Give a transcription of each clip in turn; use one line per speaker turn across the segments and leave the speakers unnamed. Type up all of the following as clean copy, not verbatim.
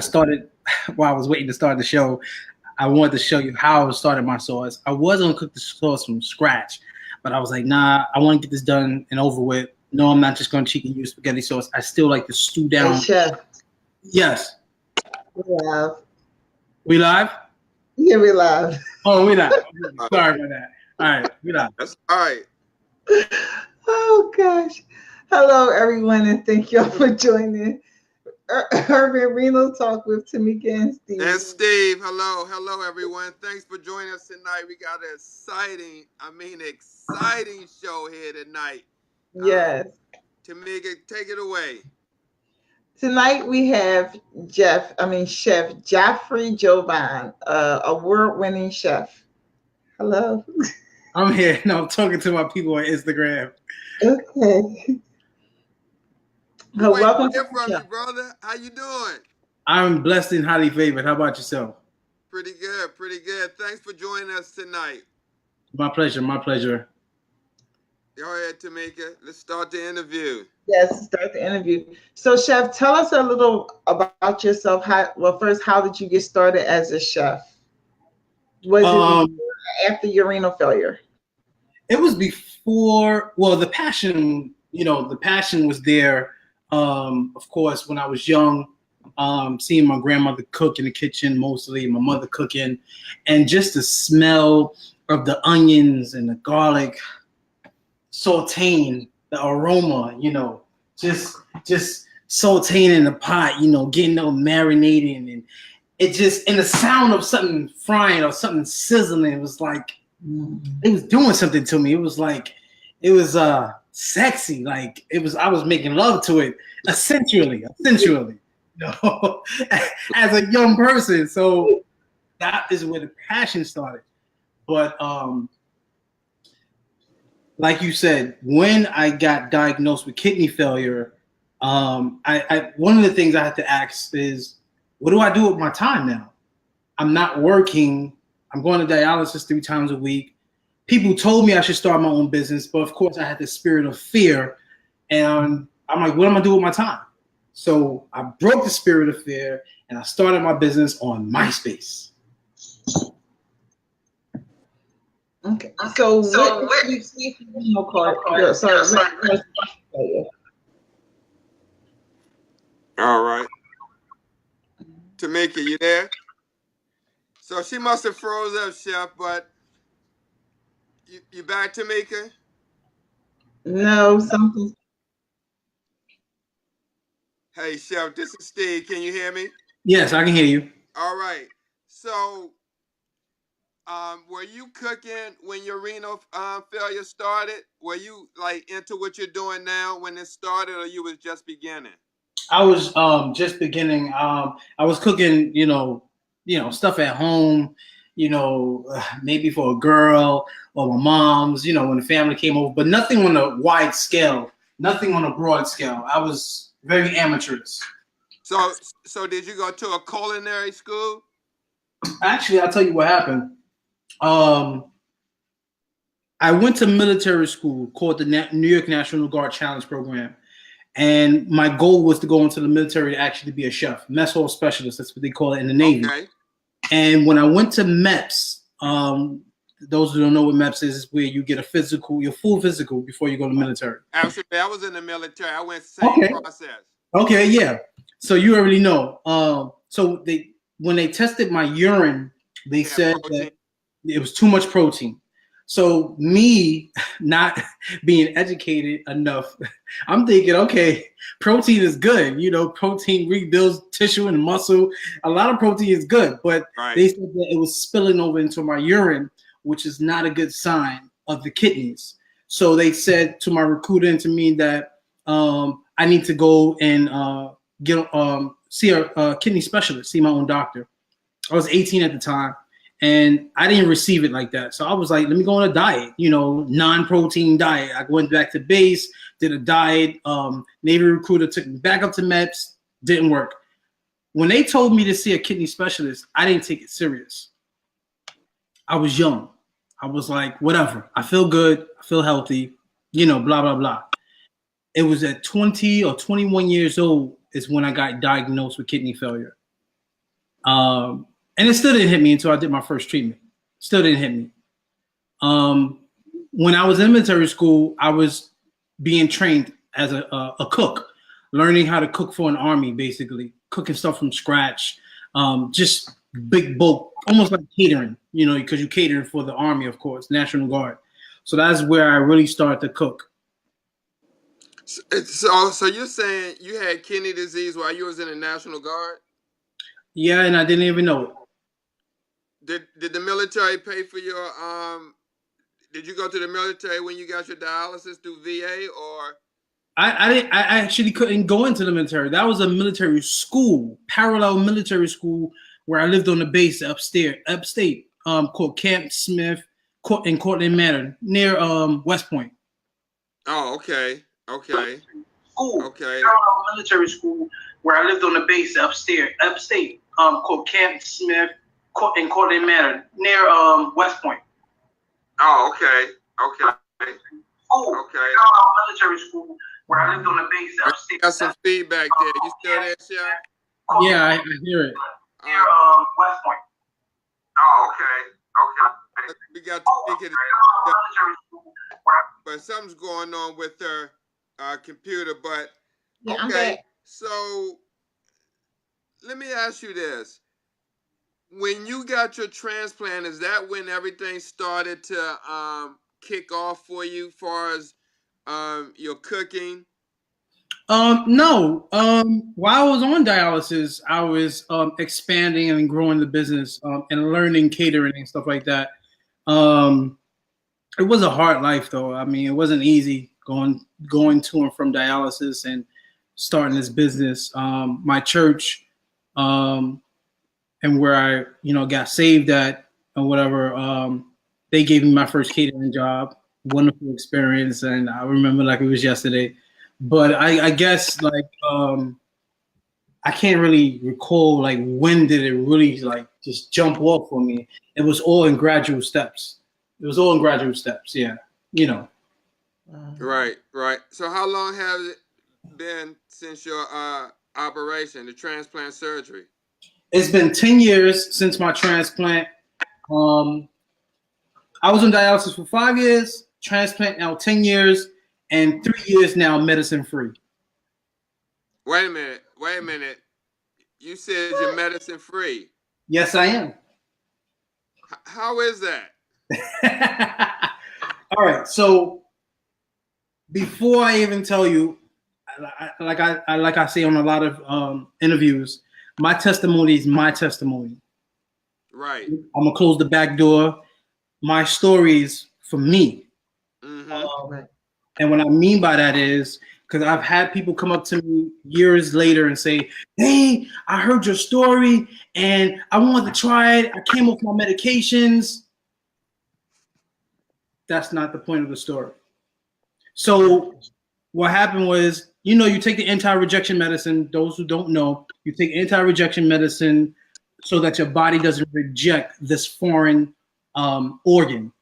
started while I was waiting to start the show. I wanted to show you how I started my sauce. I was gonna cook the sauce from scratch, but I was like, nah, I want to get this done and over with. No, I'm not just gonna cheat and use spaghetti sauce. I still like to stew
Hey,
down.
Chef.
Yes.
We live.
We live?
Yeah, we live.
Oh, we live. Sorry about that. All right, we live.
That's all right.
Oh, gosh. Hello, everyone, and thank y'all for joining Urban Renal Talk with Tamika and Steve.
And Steve, hello, everyone. Thanks for joining us tonight. We got an exciting show here tonight.
Yes.
Tamika, take it away.
Tonight we have Cheff Jahfrey Juvon, award-winning chef. Hello.
I'm here. No, I'm talking to my people on Instagram.
Okay.
Welcome to from you, brother. How you doing?
I'm blessed and highly favored. How about yourself?
Pretty good. Thanks for joining us tonight.
My pleasure.
Go ahead, Tamika. Let's start the interview.
Yes, start the interview. So, Chef, tell us a little about yourself. First, how did you get started as a chef? Was it after your renal failure?
It was before. Well, the passion was there. Of course, when I was young, seeing my grandmother cook in the kitchen, mostly my mother cooking, and just the smell of the onions and the garlic sauteing, the aroma, just sauteing in the pot, getting all marinating, and and the sound of something frying or something sizzling, it was like it was doing something to me. It was sexy, like I was making love to it, essentially, as a young person. So that is where the passion started. But like you said, when I got diagnosed with kidney failure, I one of the things I had to ask is, what do I do with my time now? I'm not working. I'm going to dialysis 3 times a week. People told me I should start my own business, but of course I had the spirit of fear, and I'm like, what am I gonna do with my time? So I broke the spirit of fear and I started my business on MySpace.
Okay. So what you see renal card?
All right. Tamika, you there? So she must have froze up, Chef, but you back, Tamika?
No, something.
Hey, Chef, this is Steve. Can you hear me?
Yes, I can hear you.
All right. So, were you cooking when your renal failure started? Were you into what you're doing now when it started, or you was just beginning?
I was just beginning. I was cooking, stuff at home, maybe for a girl or my mom's, when the family came over, but nothing on a wide scale, nothing on a broad scale. I was very amateurish.
So did you go to a culinary school?
Actually, I'll tell you what happened. I went to military school called the New York National Guard Challenge Program. And my goal was to go into the military to actually be a chef, mess hall specialist. That's what they call it in the Navy.
Okay.
And when I went to MEPS, those who don't know what MEPS is where you get a physical, your full physical before you go to the military.
Absolutely. I was in the military. I went same process.
Okay, yeah. So you already know. So when they tested my urine, they said that it was too much protein. So me not being educated enough, I'm thinking, okay, protein is good. Protein rebuilds tissue and muscle. A lot of protein is good, but They said that it was spilling over into my urine, which is not a good sign of the kidneys. So they said to my recruiter and to me that I need to go and see a kidney specialist, see my own doctor. I was 18 at the time. And I didn't receive it like that. So I was like, let me go on a diet, non-protein diet. I went back to base, did a diet. Navy recruiter took me back up to MEPS, didn't work. When they told me to see a kidney specialist, I didn't take it serious. I was young. I was like, whatever. I feel good. I feel healthy, blah, blah, blah. It was at 20 or 21 years old is when I got diagnosed with kidney failure. And it still didn't hit me until I did my first treatment. Still didn't hit me. When I was in military school, I was being trained as a cook, learning how to cook for an army, basically cooking stuff from scratch, just big bulk, almost like catering, you know, because you cater for the army, of course, National Guard. So that's where I really started to cook.
So you're saying you had kidney disease while you was in the National Guard?
Yeah, and I didn't even know
it. Did the military pay for your Did you go to the military when you got your dialysis through VA or?
I actually couldn't go into the military. That was a military school, parallel military school, where I lived on the base upstate, called Camp Smith in Cortland Manor, near West Point.
Oh, okay.
School,
okay.
Parallel military school, where I lived on the base upstate, called Camp Smith in Cortland Manor, near West Point.
Oh, okay.
School, Parallel military school, where I lived on the base upstate.
Got some feedback there. You still there, Cheff?
Yeah, I hear it.
Near
West Point.
Oh, okay. We got to take it. But something's going on with her computer. But okay, so let me ask you this: when you got your transplant, is that when everything started to kick off for you, as far as your cooking?
No. While I was on dialysis, I was expanding and growing the business and learning catering and stuff like that. It was a hard life, though. I mean, it wasn't easy going to and from dialysis and starting this business. My church, and where I, got saved at or whatever, they gave me my first catering job. Wonderful experience, and I remember like it was yesterday. But I guess like I can't really recall like when did it really like just jump off for me. It was all in gradual steps. Yeah,
Right. So how long has it been since your operation, the transplant surgery?
It's been 10 years since my transplant. I was on dialysis for 5 years, transplant now 10 years, and 3 years now medicine free.
Wait a minute. You said you're medicine free.
Yes, I am.
How is that?
All right. So before I even tell you, like I say on a lot of interviews, my testimony is my testimony.
Right.
I'm gonna close the back door. My story is for me.
Mm-hmm.
And what I mean by that is because I've had people come up to me years later and say, "Hey, I heard your story and I wanted to try it. I came off my medications." That's not the point of the story. So what happened was, you take the anti-rejection medicine. Those who don't know, you take anti-rejection medicine so that your body doesn't reject this foreign organ.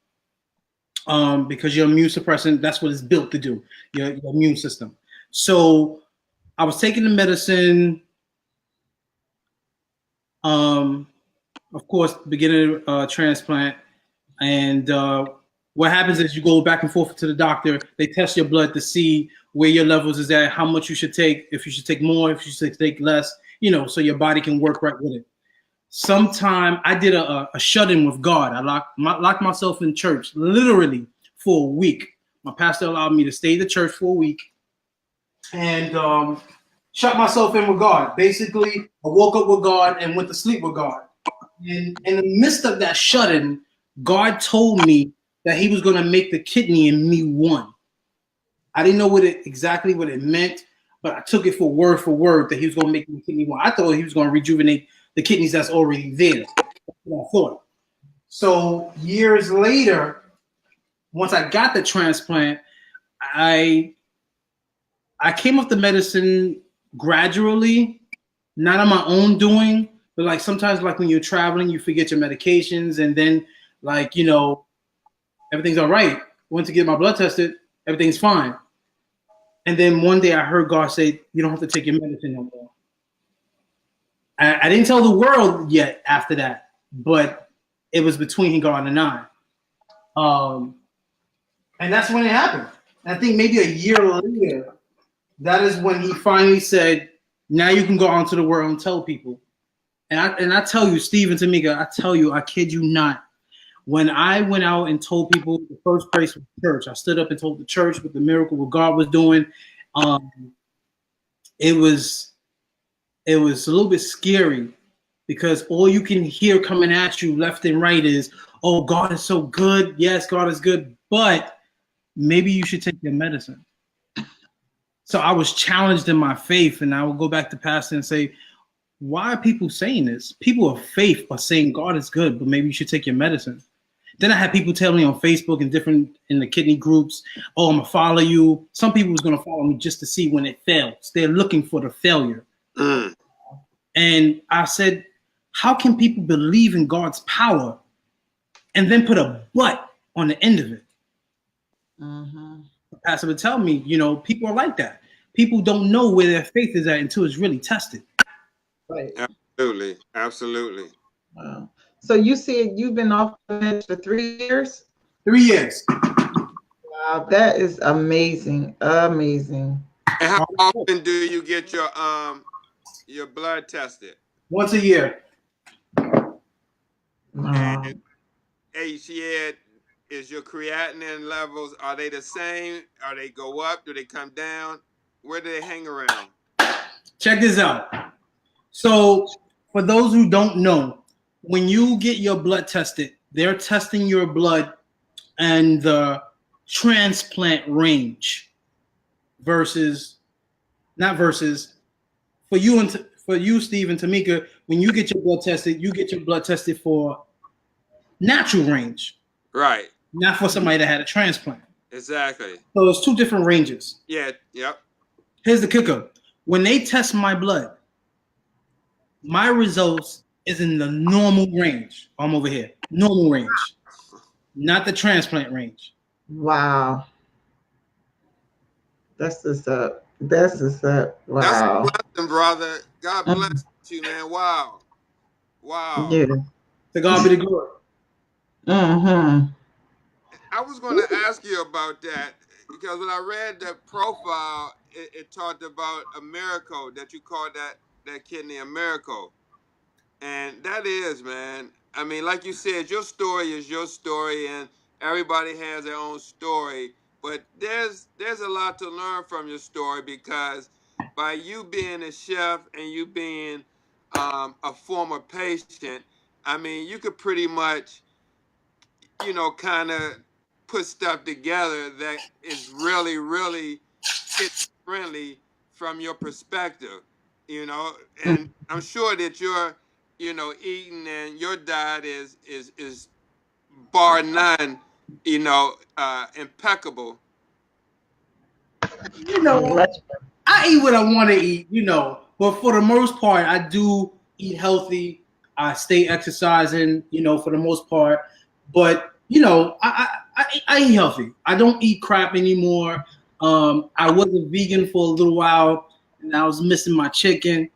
Because your immune suppressant, that's what it's built to do, your immune system. So I was taking the medicine, of course, beginning transplant. And what happens is you go back and forth to the doctor. They test your blood to see where your levels is at, how much you should take, if you should take more, if you should take less, so your body can work right with it. Sometime I did a shut-in with God. I locked myself in church literally for a week. My pastor allowed me to stay at the church for a week and shut myself in with God. Basically, I woke up with God and went to sleep with God. And in the midst of that shut-in, God told me that he was going to make the kidney in me one. I didn't know exactly what it meant, but I took it for word that he was going to make the kidney one. I thought he was going to rejuvenate the kidneys that's already there. That's what I thought. So years later, once I got the transplant, I came off the medicine gradually, not on my own doing, but like sometimes like when you're traveling, you forget your medications and then like, everything's all right. Went to get my blood tested, everything's fine. And then one day I heard God say, "You don't have to take your medicine no more." I didn't tell the world yet after that, but it was between God and I. And that's when it happened. I think maybe a year later, that is when he finally said, now you can go out into the world and tell people. And I tell you, Steve and Tamika, I tell you, I kid you not. When I went out and told people, the first place was church. I stood up and told the church what the miracle, what God was doing. It was a little bit scary because all you can hear coming at you left and right is, oh, God is so good. Yes, God is good, but maybe you should take your medicine. So I was challenged in my faith, and I would go back to pastor and say, why are people saying this? People of faith are saying God is good, but maybe you should take your medicine. Then I had people tell me on Facebook and different in the kidney groups, oh, I'm gonna follow you. Some people was gonna follow me just to see when it fails. They're looking for the failure. And I said, how can people believe in God's power and then put a but on the end of it? The pastor would tell me, people are like that. People don't know where their faith is at until it's really tested.
Right.
Absolutely.
Wow. So you said you've been off the meds for 3 years?
3 years.
Wow, that is amazing. Amazing.
And how often do you get your blood tested?
Once a year.
And HCA, is your creatinine levels, are they the same? Are they go up? Do they come down? Where do they hang around?
Check this out. So for those who don't know, when you get your blood tested, they're testing your blood and the transplant range for you, Steve and Tamika, when you get your blood tested, you get your blood tested for natural range.
Right.
Not for somebody that had a transplant.
Exactly.
So it's two different ranges.
Yeah, yep.
Here's the kicker. When they test my blood, my results is in the normal range. I'm over here. Normal range. Not the transplant range.
Wow. That's just up. That's just up. Wow.
That's a blessing, brother. God bless you, man. Wow.
Yeah.
To God be the glory.
I was going to ask you about that because when I read the profile, it talked about a miracle that you called that kidney a miracle. And that is, man. I mean, like you said, your story is your story and everybody has their own story. But there's a lot to learn from your story because by you being a chef and you being a former patient, I mean, you could pretty much, kind of put stuff together that is really, really friendly from your perspective, and I'm sure that you're, eating and your diet is bar none, impeccable.
I eat what I want to eat, but for the most part, I do eat healthy. I stay exercising, for the most part. But I eat healthy. I don't eat crap anymore. I was a vegan for a little while, and I was missing my chicken.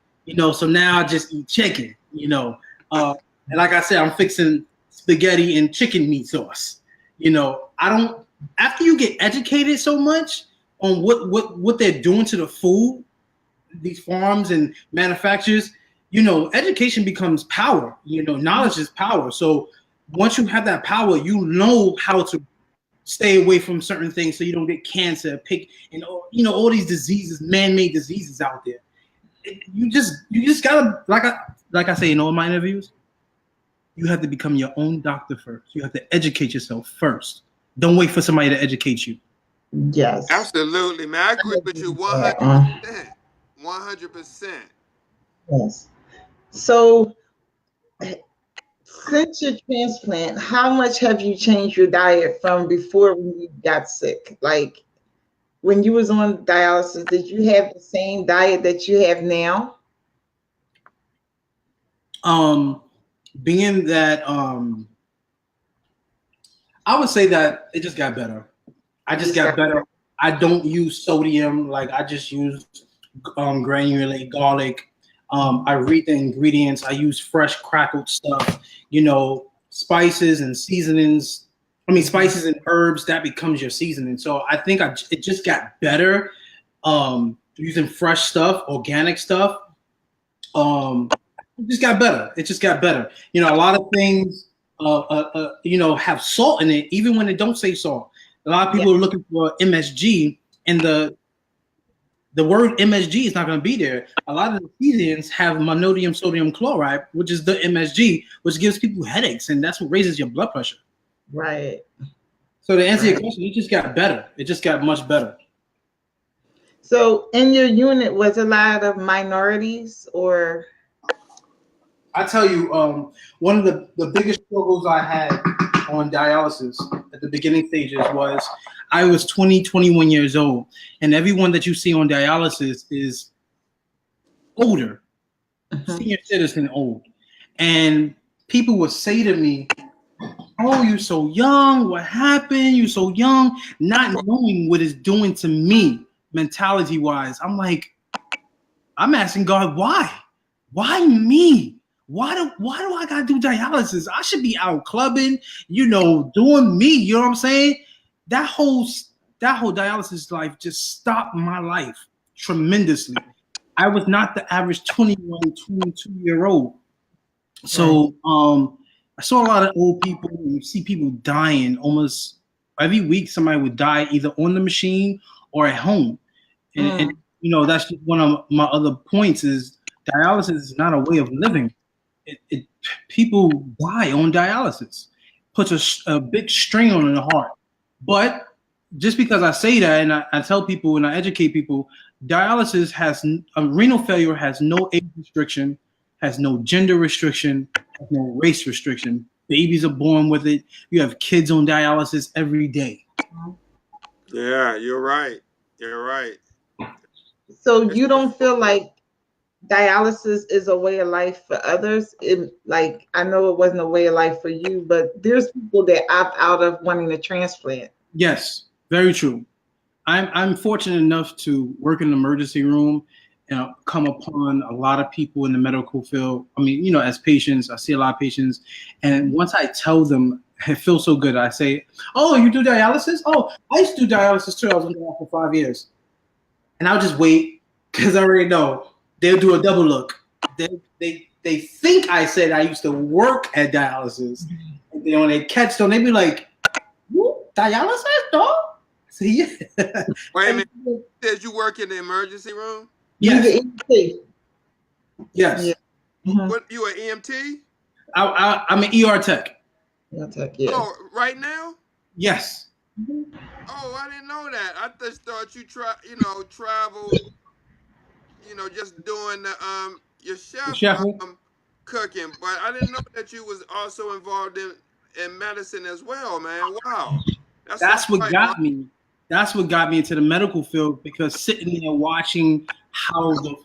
So now I just eat chicken. And like I said, I'm fixing spaghetti and chicken meat sauce. I don't. After you get educated so much on what they're doing to the food, these farms and manufacturers, education becomes power. Knowledge is power. So once you have that power, you know how to stay away from certain things so you don't get cancer, all these diseases, man-made diseases out there. You just gotta, like I say in all my interviews, you have to become your own doctor first. You have to educate yourself first. Don't wait for somebody to educate you.
Yes.
Absolutely, man. I agree with you 100%. 100%.
Yes. So since your transplant, how much have you changed your diet from before when you got sick? Like when you was on dialysis, did you have the same diet that you have now?
Being that I would say that it just got better. I just got better. I don't use sodium. Like I just use granulate garlic. I read the ingredients. I use fresh crackled stuff, spices and seasonings. I mean, spices and herbs, that becomes your seasoning. So I think it just got better using fresh stuff, organic stuff. It just got better. It just got better. A lot of things, have salt in it, even when they don't say salt. A lot of people are looking for MSG, and the word MSG is not going to be there. A lot of the seasonings have mononatrium sodium chloride, which is the MSG, which gives people headaches, and that's what raises your blood pressure.
Right.
So to answer your question, it just got better. It just got much better.
So in your unit, was a lot of minorities, or?
I tell you, one of the biggest struggles I had on dialysis at the beginning stages was I was 21 years old, and everyone that you see on dialysis is older, senior citizen old. And people would say to me, "Oh, you're so young. What happened? You're so young," not knowing what it's doing to me mentality-wise. I'm like, I'm asking God, why? Why me? Why do I gotta do dialysis? I should be out clubbing, doing me. You know what I'm saying? That whole dialysis life just stopped my life tremendously. I was not the average 21, 22-year-old. So I saw a lot of old people. You see people dying almost every week. Somebody would die either on the machine or at home. And that's just one of my other points is dialysis is not a way of living. People die on dialysis. Puts a big strain on the heart. But just because I say that and I tell people and I educate people, dialysis renal failure has no age restriction, has no gender restriction, has no race restriction. Babies are born with it. You have kids on dialysis every day.
Yeah, you're right. You're right.
So you don't feel like dialysis is a way of life for others? I know it wasn't a way of life for you, but there's people that opt out of wanting a transplant.
Yes, very true. I'm fortunate enough to work in the emergency room and come upon a lot of people in the medical field. I mean, as patients, I see a lot of patients, and once I tell them, it feels so good. I say, "Oh, you do dialysis? Oh, I used to do dialysis too. I was doing that for 5 years," and I'll just wait because I already know they'll do a double look. They think I said I used to work at dialysis, and then when they catch them, they be like, "You dialysis, dog?" See, yeah.
Wait a minute. Did you work in the emergency room?
Yes. Yes.
Yeah. Mm-hmm.
What, you an EMT?
I'm an ER tech.
Yeah.
Oh, right now?
Yes.
Oh, I didn't know that. I just thought you traveled, just doing the your chef cooking, but I didn't know that you was also involved in medicine as well, man. Wow.
That's what got me. That's what got me into the medical field, because sitting there watching how the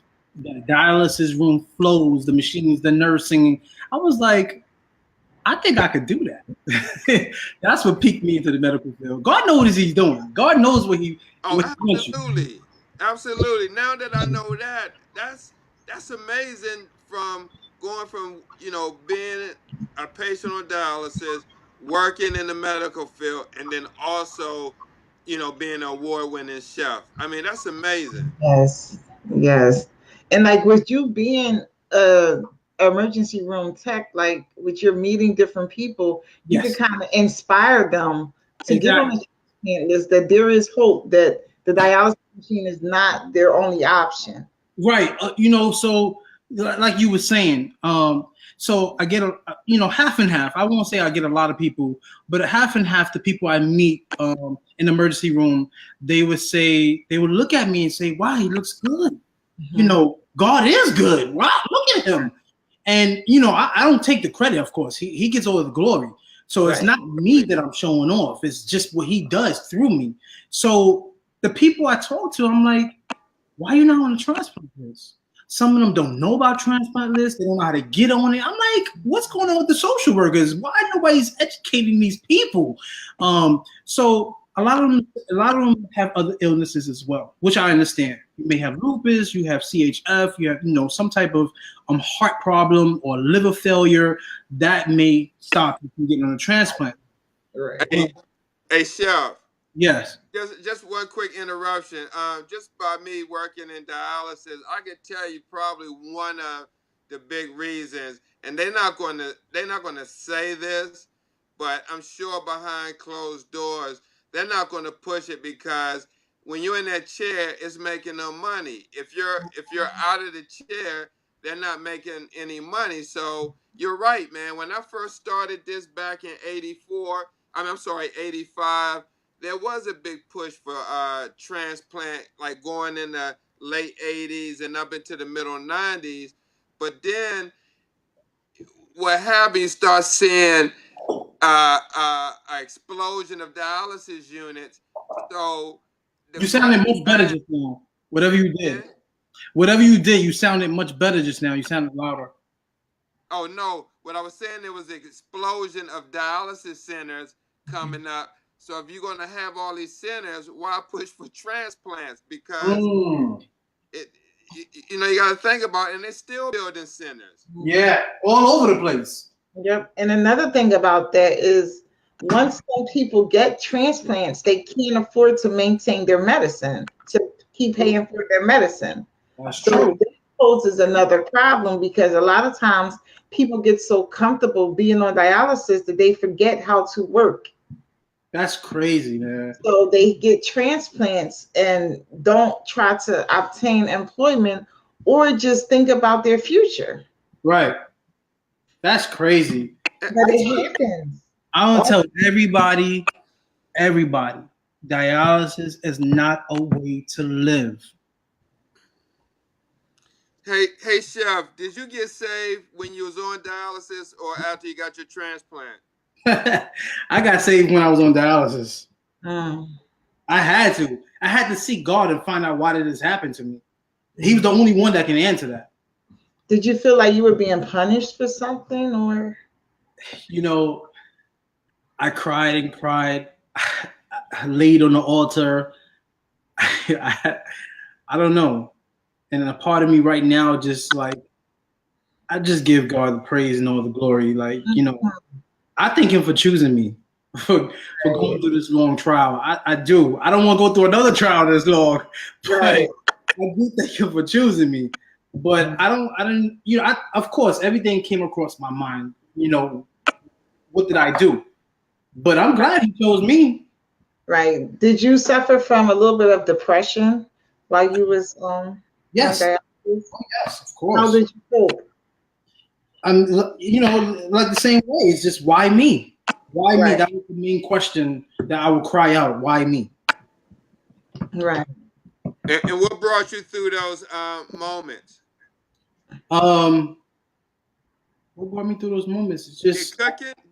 dialysis room flows, the machines, the nursing, I was like, I think I could do that. That's what piqued me into the medical field. God knows what he's doing. God knows what he.
Oh, absolutely, absolutely. Now that I know that, that's amazing. From going from being a patient on dialysis, working in the medical field, and then also being an award-winning chef. I mean, that's amazing.
Yes. And like with you being a emergency room tech, like with your meeting different people, you can kind of inspire them to get on the transplant list, that there is hope, that the dialysis machine is not their only option.
Right. So like you were saying, so I get half and half. I won't say I get a lot of people, but a half and half the people I meet in the emergency room, they would look at me and say, "Wow, he looks good." Mm-hmm. God is good. Wow, look at him. And I don't take the credit, of course. He gets all the glory. So it's not me that I'm showing off. It's just what he does through me. So the people I talk to, I'm like, "Why are you not on the transplant list?" Some of them don't know about transplant lists. They don't know how to get on it. I'm like, what's going on with the social workers? Why nobody's educating these people? So a lot of them have other illnesses as well, which I understand. You may have lupus, you have CHF, you have some type of heart problem or liver failure that may stop you from getting on a transplant.
Right.
Hey, Cheff.
Yes.
Just one quick interruption. Just by me working in dialysis, I could tell you probably one of the big reasons, and they're not going to say this, but I'm sure behind closed doors they're not going to push it, because when you're in that chair, it's making no money. If you're out of the chair, they're not making any money. So you're right, man. When I first started this back in '84, I'm sorry, '85. There was a big push for transplant, like going in the late 80s and up into the middle 90s. But then what happened, you start seeing an explosion of dialysis units. So
you sounded much better just now. Whatever you did, you sounded much better just now. You sounded louder.
Oh, no. What I was saying, there was an explosion of dialysis centers coming up. So if you're going to have all these centers, why push for transplants? Because you got to think about it, and they're still building centers.
Yeah, all over the place.
Yep. And another thing about that is, once some people get transplants, they can't afford to maintain their medicine, to keep paying for their medicine.
That's
so
true.
This poses another problem, because a lot of times people get so comfortable being on dialysis that they forget how to work.
That's crazy, man.
So they get transplants and don't try to obtain employment or just think about their future.
Right. That's crazy.
But it happens.
I want to tell everybody, dialysis is not a way to live.
Hey, Cheff, did you get saved when you was on dialysis or after you got your transplant?
I got saved when I was on dialysis.
Mm.
I had to seek God and find out why did this happen to me. He was the only one that can answer that.
Did you feel like you were being punished for something, or?
I cried and cried. I laid on the altar. I don't know. And a part of me right now, just like, I just give God the praise and all the glory. Like, I thank him for choosing me, for going through this long trial. I do. I don't want to go through another trial this long, but I do thank him for choosing me. But of course, everything came across my mind. What did I do? But I'm glad he chose me.
Right. Did you suffer from a little bit of depression while you was
yes.
on dialysis?
Yes, of course.
How did you cope?
Like the same way. It's just, why me? Why me? That was the main question that I would cry out. Why me?
Right.
And what brought you through those moments?
What brought me through those moments? It's just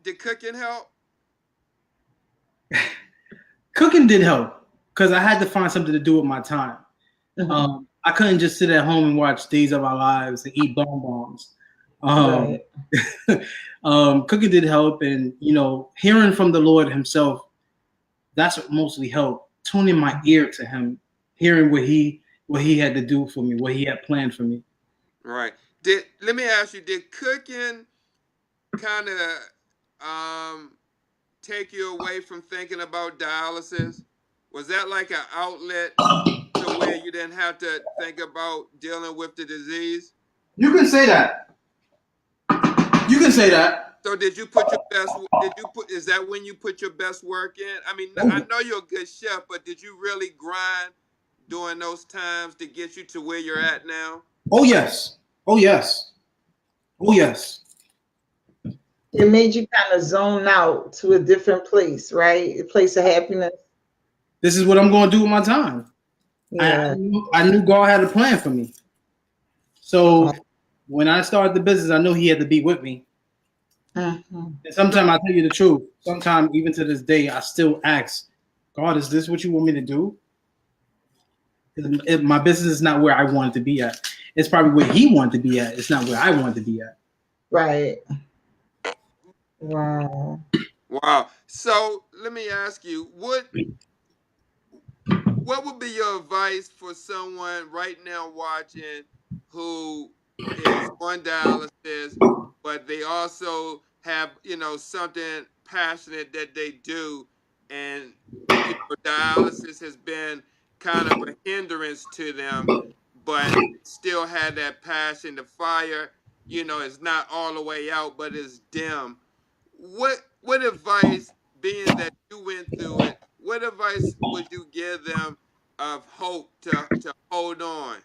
did cooking help?
Cooking did help, because I had to find something to do with my time. Mm-hmm. I couldn't just sit at home and watch Days of Our Lives and eat bonbons. Cooking did help, and hearing from the Lord himself, that's what mostly helped. Tuning my ear to him, hearing what he had to do for me, what he had planned for me.
Right. Let me ask you, did cooking kind of take you away from thinking about dialysis? Was that like an outlet to where you didn't have to think about dealing with the disease?
You can say that. You can say that.
So did you put your best? Is that when you put your best work in? I mean, I know you're a good chef, but did you really grind during those times to get you to where you're at now?
Oh yes. Oh yes. Oh yes.
It made you kind of zone out to a different place, right? A place of happiness.
This is what I'm going to do with my time.
Yeah.
I knew God had a plan for me. So when I started the business, I knew he had to be with me. Mm-hmm. And sometimes I tell you the truth. Sometimes, even to this day, I still ask, God, is this what you want me to do? My business is not where I wanted to be at. It's probably where he wanted to be at. It's not where I wanted to be at.
Right. Wow.
Wow. So let me ask you, what what would be your advice for someone right now watching who is on dialysis, but they also have, something passionate that they do, and dialysis has been kind of a hindrance to them, but still had that passion, the fire, is not all the way out, but it's dim. What advice, being that you went through it, what advice would you give them of hope to hold on?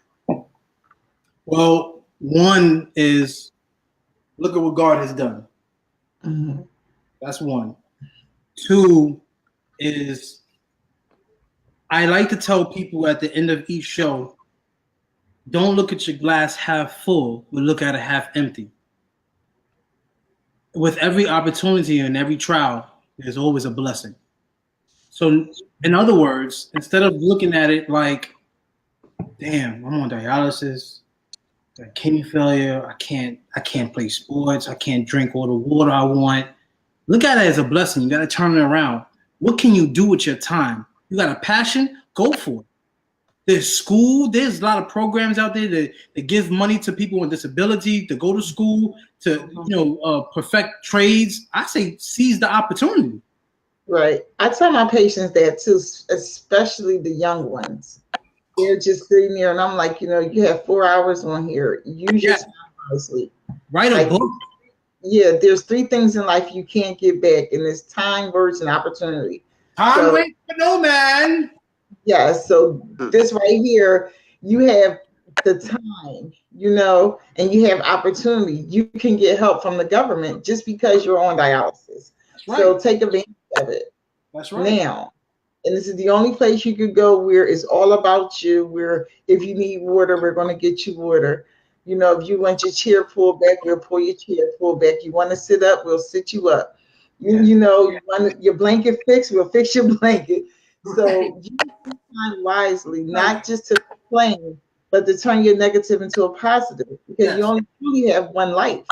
Well, one is look at what God has done.
Mm-hmm.
That's one. Two is I like to tell people at the end of each show, don't look at your glass half full, but look at it half empty. With every opportunity and every trial, there's always a blessing. So, in other words, instead of looking at it like, damn, I'm on dialysis, got kidney failure, I can't play sports, I can't drink all the water I want. Look at it as a blessing. You got to turn it around. What can you do with your time? You got a passion? Go for it. There's school. There's a lot of programs out there that give money to people with disability to go to school to perfect trades. I say seize the opportunity.
Right. I tell my patients that too, especially the young ones. They're just sitting there, and I'm like, you have 4 hours on here. Use your time wisely.
Write a book.
Yeah, there's 3 things in life you can't get back, and it's time, words, and opportunity.
Time waits for no man.
Yeah, so this right here, you have the time, and you have opportunity. You can get help from the government just because you're on dialysis. Right. So take advantage of it.
That's right.
Now, and this is the only place you could go where it's all about you, where if you need water, we're going to get you water. If you want your chair pulled back, we'll pull your chair pulled back. You want to sit up, we'll sit you up. You want your blanket fixed, we'll fix your blanket. So use time wisely, not just to complain, but to turn your negative into a positive, because you only truly have one life.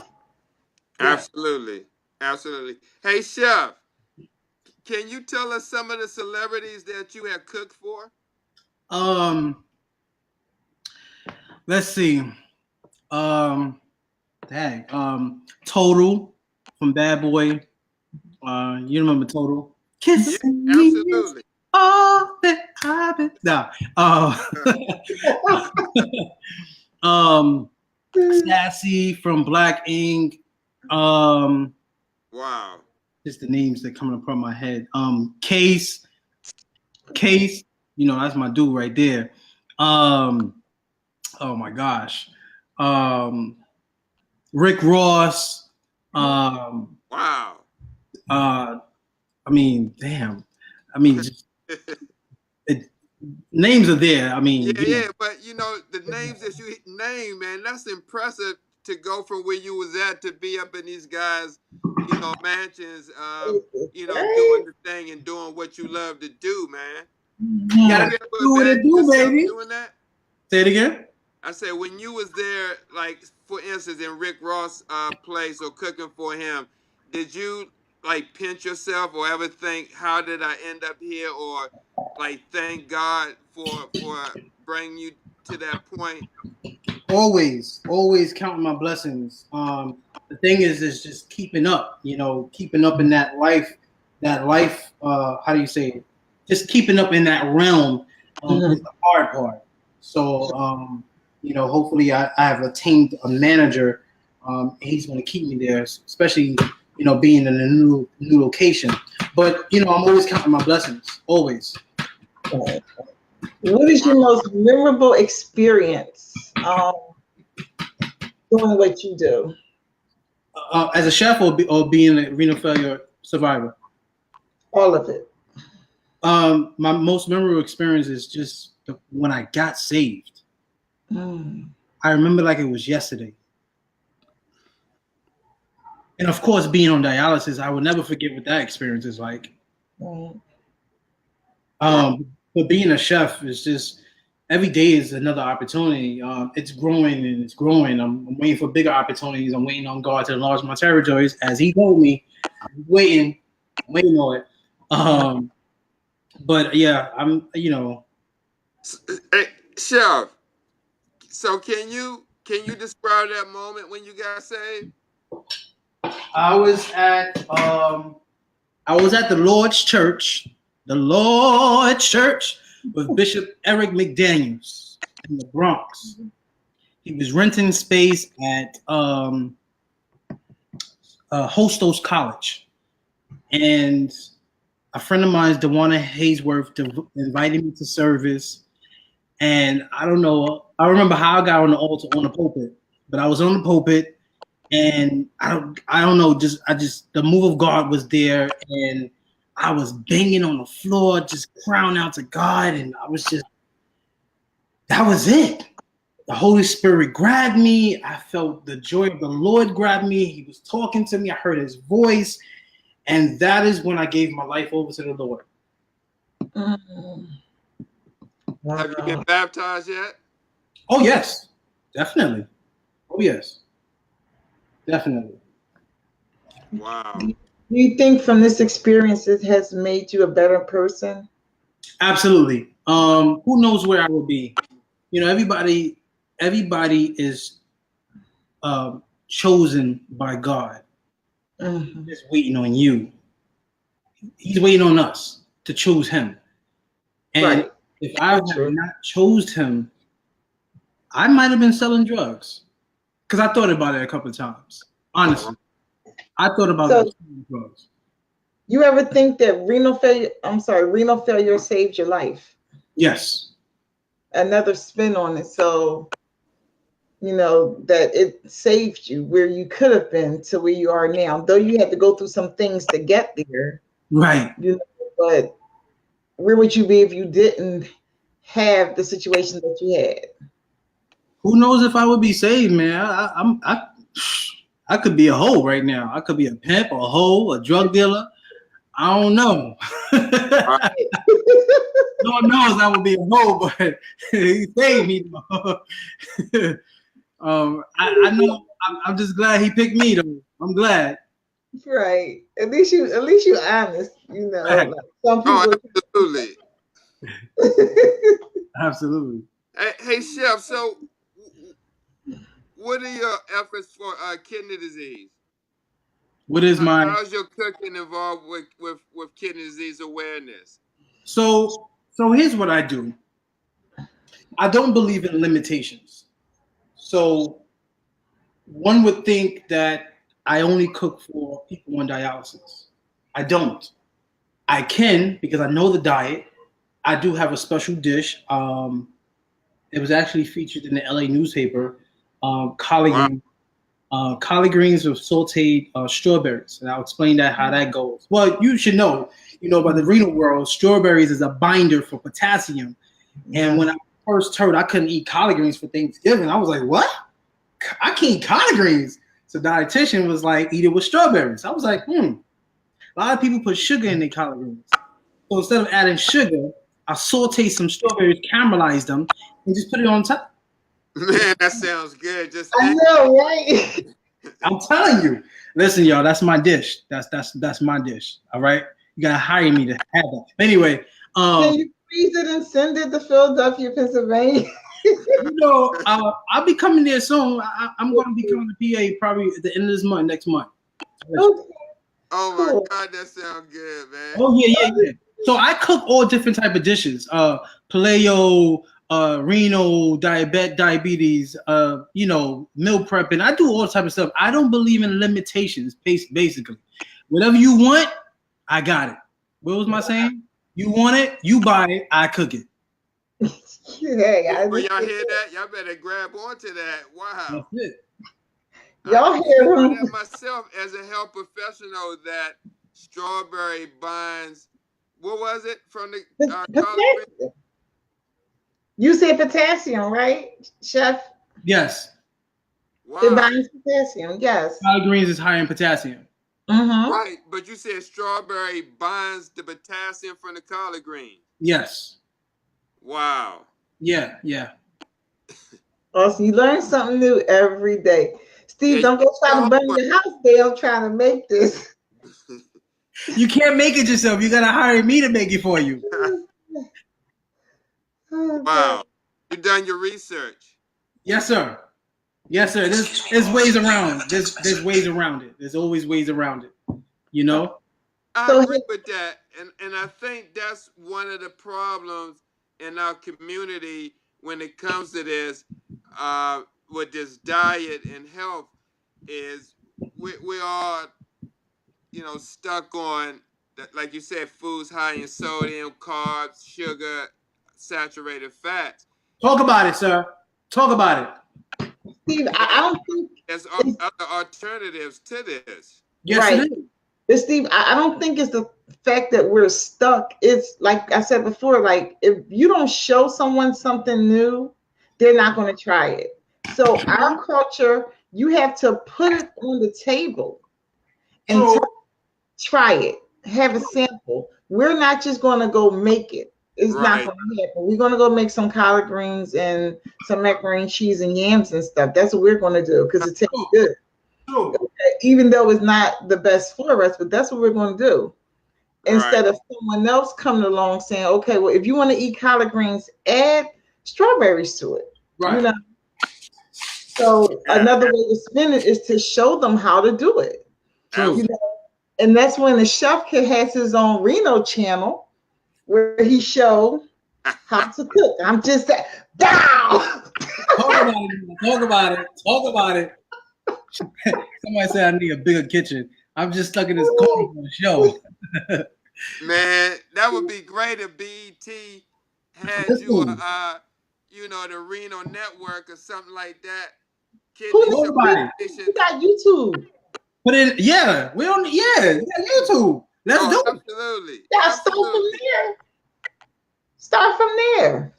Absolutely. Absolutely. Hey, Chef, can you tell us some of the celebrities that you have cooked for?
Let's see. Total from Bad Boy. You remember Total? Kiss me.
Absolutely.
All that I've been. No. Sassy from Black Ink.
Wow.
Just the names that come up from my head. Case, that's my dude right there. Oh my gosh. Rick Ross.
Wow.
Names are there.
Yeah, but the names that you name, man, that's impressive to go from where you was at to be up in these guys, mansions, doing the thing and doing what you love to do, man.
You gotta do what it do, baby.
Doing that?
Say it again.
I said, when you was there, like, for instance, in Rick Ross' place or cooking for him, did you, like, pinch yourself or ever think, how did I end up here? Or, like, thank God for bringing you to that point?
Always counting my blessings. The thing is just keeping up, keeping up in that life, how do you say it? Just keeping up in that realm is the hard part. So, hopefully I have attained a manager. He's going to keep me there, especially, being in a new location. But, I'm always counting my blessings, always.
What is your most memorable experience doing what you do?
As a chef or being a renal failure survivor?
All of it.
My most memorable experience is just when I got saved. I remember like it was yesterday. And of course, being on dialysis, I will never forget what that experience is like. But being a chef is just, every day is another opportunity. It's growing and it's growing. I'm waiting for bigger opportunities. I'm waiting on God to enlarge my territories. As he told me, I'm waiting on it. But yeah, I'm,
Hey, Cheff, so can you describe that moment when you got saved?
I was at the Lord's Church with Bishop Eric McDaniels in the Bronx. He was renting space at Hostos College, and a friend of mine, Dewana Haysworth, invited me to service. And I don't know, I remember how I got on the pulpit, but I was on the pulpit, and I don't know, the move of God was there, and I was banging on the floor, just crying out to God, and that was it. The Holy Spirit grabbed me. I felt the joy of the Lord grab me. He was talking to me. I heard his voice. And that is when I gave my life over to the Lord.
Mm. Wow.
Have you been baptized yet?
Oh, yes. Definitely. Oh, yes. Definitely.
Wow.
Do you think from this experience it has made you a better person?
Absolutely. Who knows where I will be? You know, everybody is chosen by God.
Mm-hmm.
He's waiting on you. He's waiting on us to choose him. And
Right.
if I had not chose him, I might have been selling drugs. Because I thought about it a couple of times. Honestly. I thought about selling drugs.
You ever think that renal failure saved your life?
Yes.
Another spin on it. So, you know, that it saved you where you could have been to where you are now. Though you had to go through some things to get there.
Right.
You know, but where would you be if you didn't have the situation that you had?
Who knows if I would be saved, man? I could be a hoe right now. I could be a pimp, a hoe, a drug dealer. I don't know. Lord knows I would be a hoe, but he saved me. I know. I'm just glad he picked me, though. I'm glad.
Right. At least you honest. You know,
Right.
like some people.
Absolutely.
Absolutely.
Hey, Cheff. So, what are your efforts for kidney disease?
What is my?
How's your cooking involved with kidney disease awareness?
So here's what I do. I don't believe in limitations. So one would think that I only cook for people on dialysis. I don't. I can because I know the diet. I do have a special dish. It was actually featured in the LA newspaper. Collard greens with sauteed strawberries, and I'll explain how that goes. Well, you should know. You know, by the renal world, strawberries is a binder for potassium. And when I first heard I couldn't eat collard greens for Thanksgiving, I was like, what? I can't eat collard greens. So the dietitian was like, eat it with strawberries. I was like, A lot of people put sugar in their collard greens. So instead of adding sugar, I saute some strawberries, caramelize them, and just put it on top.
Man, that sounds good.
I know, right?
I'm telling you. Listen, y'all, that's my dish. That's my dish. All right. You gotta hire me to have that. Anyway,
can you freeze it and send it to Philadelphia, Pennsylvania?
You know, I'll be coming there soon. I'm going to be coming to PA probably at the end of this month, next month.
Okay.
Oh my God, that sounds good, man.
Oh yeah. So I cook all different type of dishes. Paleo, renal, diabetes, you know, meal prepping. I do all type of stuff. I don't believe in limitations, basically. Whatever you want, I got it. What was my saying? You want it, you buy it, I cook it.
Yeah,
when y'all hear that, y'all better grab onto that. Wow.
That's it.
Y'all hear him?
Myself as a health professional that strawberry binds. What was it from the
potassium. You said potassium, right, Chef?
Yes.
Wow.
It binds potassium. Yes.
Collard greens is high in potassium.
Mm-hmm.
Right, but you said strawberry binds the potassium from the collard green.
Yes.
Wow.
Yeah.
Also, you learn something new every day. Steve, don't go try to burn your house down trying to make this.
You can't make it yourself. You gotta hire me to make it for you.
Wow. You done your research.
Yes, sir. Yes, sir. There's ways around. There's ways around it. There's always ways around it. You know?
I agree with that. And I think that's one of the problems in our community when it comes to this, with this diet and health, is we are, stuck on, like you said, foods high in sodium, carbs, sugar, saturated fats.
Talk about it, sir. Talk about it.
Steve, I don't think
there's other alternatives to this.
Yes,
right.
it is.
But Steve, I don't think it's the fact that we're stuck. It's like I said before, like if you don't show someone something new, they're not going to try it. So our culture, you have to put it on the table and try it. Have a sample. We're not just going to go make it. It's not going to happen. We're going to go make some collard greens and some macaroni and cheese and yams and stuff. That's what we're going to do because it tastes good. Okay, even though it's not the best for us, but that's what we're going to do. Instead of someone else coming along saying, okay, well, if you want to eat collard greens, add strawberries to it.
Right.
You know? So another way to spin it is to show them how to do it.
True.
You know? And that's when the chef has his own Renal channel where he showed how to cook. I'm just that.
Talk about it. Somebody said I need a bigger kitchen. I'm just stuck in this corner for a show.
Man, that would be great if BET had you, the Renal Network or something like that.
Who got YouTube?
Put it, we don't, YouTube. Let's do it.
Absolutely.
Yeah, start from there. Start from there.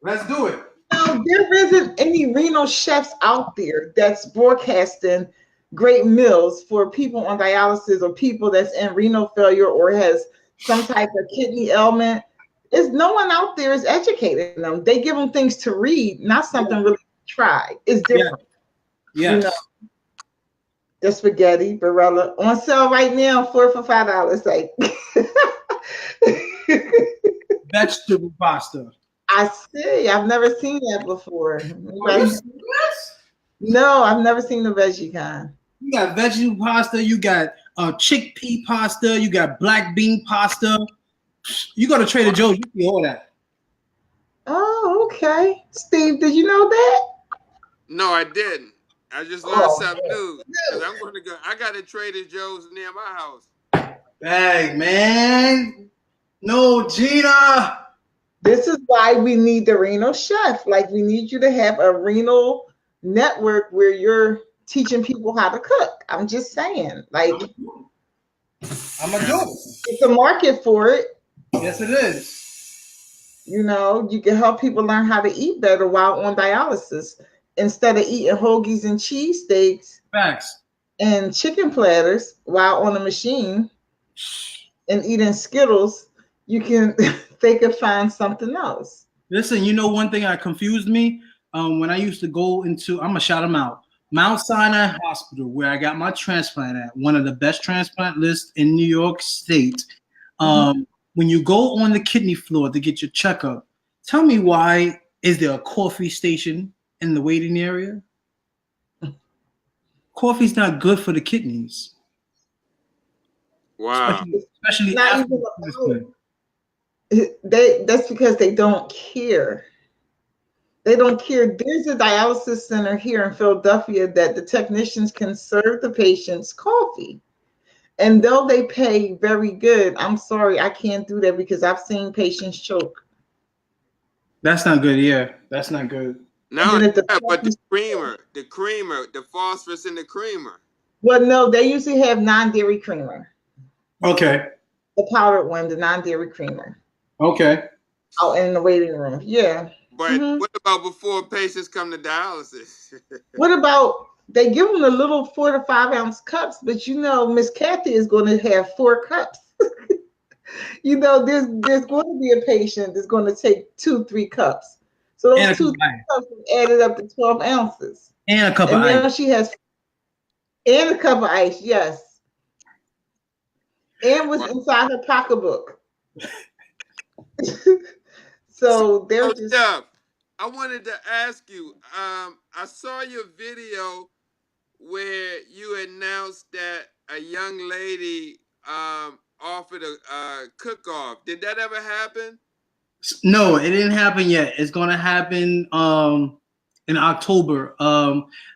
Let's do it.
Now, there isn't any renal chefs out there that's broadcasting great meals for people on dialysis or people that's in renal failure or has some type of kidney ailment. There's no one out there is educating them. They give them things to read, not something really to try. It's different.
Yeah.
You know, the spaghetti Barilla on sale right now, 4 for $5. Like
vegetable pasta.
I see. I've never seen that before. No, I've never seen the veggie kind.
You got vegetable pasta. You got chickpea pasta. You got black bean pasta. You go to Trader Joe's, you see all that.
Oh, okay. Steve, did you know that?
No, I didn't. I just learned something new. I'm going to go. I got a Trader Joe's near my house.
Dang, man. No, Gina.
This is why we need the Renal Chef. Like, we need you to have a renal network where you're teaching people how to cook. I'm just saying. Like,
I'm going to do it.
It's a market for it.
Yes, it is.
You know, you can help people learn how to eat better while on dialysis. Instead of eating hoagies and cheesesteaks and chicken platters while on a machine and eating Skittles, they could find something else.
Listen, you know one thing that confused me? When I used to go into, I'm going to shout them out, Mount Sinai Hospital, where I got my transplant at, one of the best transplant lists in New York State. When you go on the kidney floor to get your checkup, tell me why is there a coffee station in the waiting area? Coffee's not good for the kidneys.
Wow.
Especially after that's because they don't care. They don't care. There's a dialysis center here in Philadelphia that the technicians can serve the patients coffee. And though they pay very good, I'm sorry, I can't do that because I've seen patients choke.
That's not good. Yeah, that's not good.
No, but the creamer, the phosphorus in the creamer.
Well, no, they usually have non-dairy creamer.
Okay.
The powdered one, the non-dairy creamer.
Okay.
Out in the waiting room. Yeah.
But what about before patients come to dialysis?
What about they give them the little 4 to 5 ounce cups, but you know, Miss Kathy is going to have 4 cups. You know, there's going to be a patient that's going to take 2-3 cups. So those 2 cups added up to 12 ounces.
And a cup of ice.
She has, and a cup of ice, yes. And was inside her pocketbook. So they're just.
Jeff, I wanted to ask you. I saw your video where you announced that a young lady offered a cook-off. Did that ever happen?
No, it didn't happen yet. It's gonna happen in October.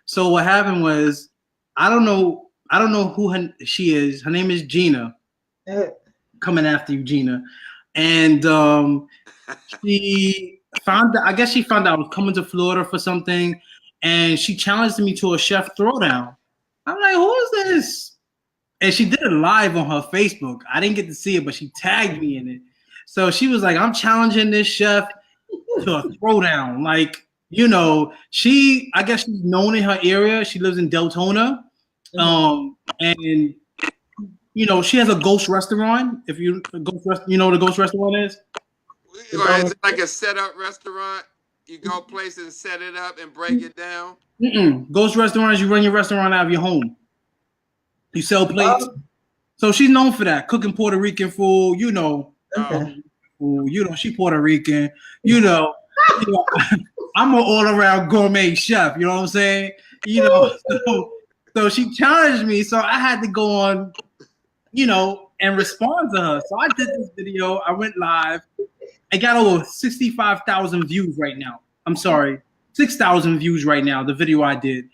So what happened was I don't know who she is. Her name is Gina. Coming after you, Gina. And she found I guess she found out I was coming to Florida for something, and she challenged me to a chef throwdown. I'm like, who is this? And she did it live on her Facebook. I didn't get to see it, but she tagged me in it. So she was like, I'm challenging this chef to a throwdown. Like, you know, I guess she's known in her area. She lives in Deltona. And you know, she has a ghost restaurant. If you know what a ghost restaurant is?
Or is it like a set-up restaurant? You go places and set it up and break it down?
Ghost restaurants, you run your restaurant out of your home. You sell plates. So she's known for that. Cooking Puerto Rican food, you know. She Puerto Rican. You know, I'm an all-around gourmet chef, you know what I'm saying? You know, so she challenged me, so I had to go on, you know, and respond to her. So I did this video. I went live. I got over 65,000 views right now. I'm sorry, 6,000 views right now, the video I did.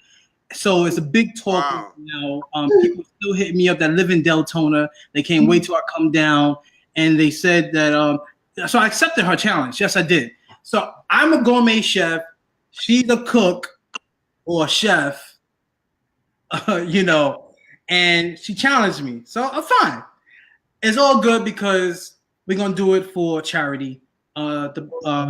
So it's a big talk now. People still hit me up that live in Deltona. They can't wait till I come down. And they said that, so I accepted her challenge. Yes, I did. So I'm a gourmet chef. She's a cook or a chef, you know, and she challenged me. So I'm fine. It's all good because we're going to do it for charity. The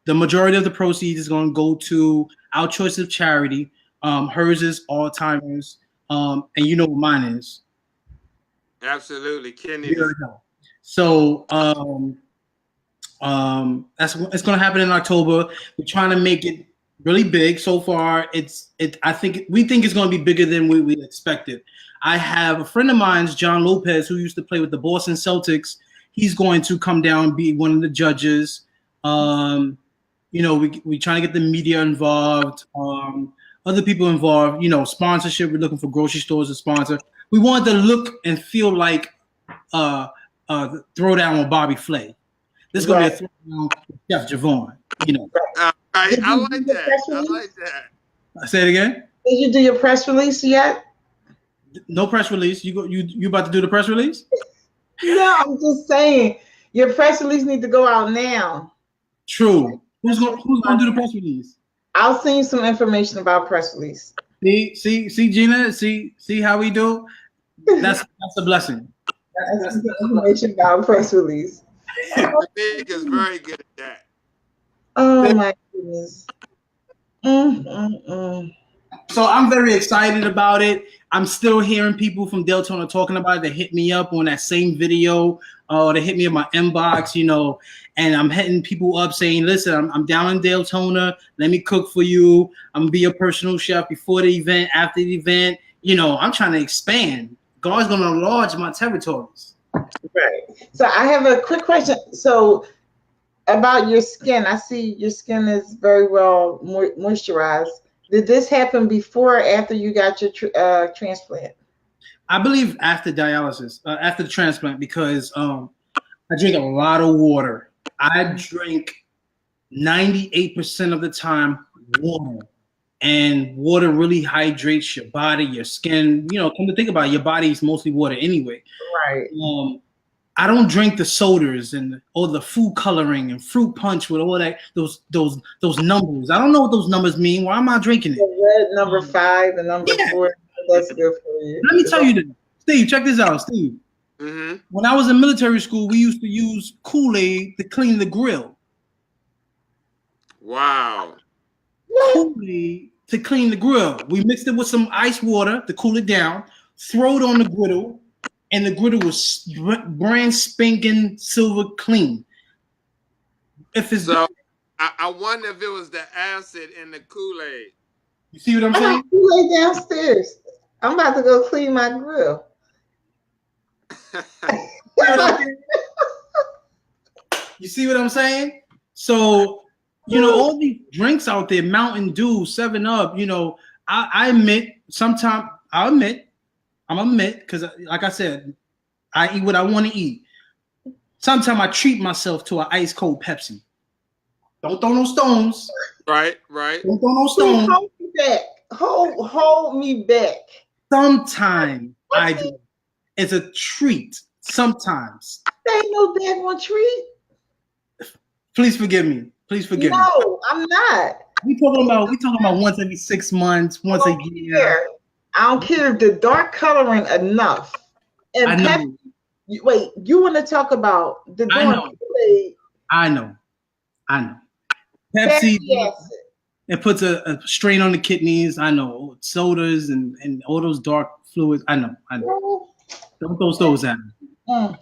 majority of the proceeds is going to go to our choice of charity. Hers is Alzheimer's, and you know what mine is.
Absolutely, Kennedy.
So it's going to happen in October. We're trying to make it really big. So far, we think it's going to be bigger than we expected. I have a friend of mine, John Lopez, who used to play with the Boston Celtics. He's going to come down and be one of the judges. You know, we trying to get the media involved. Other people involved, you know, sponsorship. We're looking for grocery stores to sponsor. We wanted to look and feel like throwdown with Bobby Flay. This is going to be a throwdown with Cheff Jahfrey Juvon, you know.
I like that.
Say it again.
Did you do your press release yet?
No press release. You about to do the press release?
No, I'm just saying your press release needs to go out now.
True. Who's gonna do the press release?
I'll send you some information about press release.
See, Gina. See how we do. That's a blessing.
That's information about press release.
Big is very good at that.
Oh my goodness.
So I'm very excited about it. I'm still hearing people from Deltona talking about it. They hit me up on that same video. They hit me in my inbox, you know, and I'm hitting people up saying, listen, I'm down in Deltona. Let me cook for you. I'm going to be a personal chef before the event, after the event. You know, I'm trying to expand. God's going to enlarge my territories.
Right. So I have a quick question. So about your skin, I see your skin is very well moisturized. Did this happen before or after you got your transplant?
I believe after dialysis, after the transplant, because I drink a lot of water. I drink 98% of the time water, and water really hydrates your body, your skin. You know, come to think about it, your body is mostly water anyway.
Right.
I don't drink the sodas and all the food coloring and fruit punch with all that those numbers. I don't know what those numbers mean. Why am I drinking it?
The red number 5 and number 4. That's good for you.
Let me tell you this, Steve. Check this out, Steve.
Mm-hmm.
When I was in military school, we used to use Kool-Aid to clean the grill.
Wow.
Kool-Aid to clean the grill. We mixed it with some ice water to cool it down. Throw it on the griddle. And the griddle was brand spanking silver clean.
I wonder if it was the acid in the Kool-Aid.
You see what I'm saying?
Kool-Aid downstairs. I'm about to go clean my grill.
You see what I'm saying? So, all these drinks out there, Mountain Dew, 7-Up, I admit, sometimes I'm admit, because like I said, I eat what I want to eat. Sometimes I treat myself to an ice cold Pepsi. Don't throw no stones.
Right.
Don't throw no stones.
Hold me back. Hold me back.
Sometimes I do. It's a treat. Sometimes.
That ain't no daggone treat.
Please forgive me.
No, I'm not.
We talking about once every 6 months, once a year.
I don't care if the dark coloring enough. And
I know.
wait, you want to talk about the dark Kool-Aid?
I know. Pepsi, it puts a strain on the kidneys. I know. Sodas and all those dark fluids. I know. Don't throw those at me.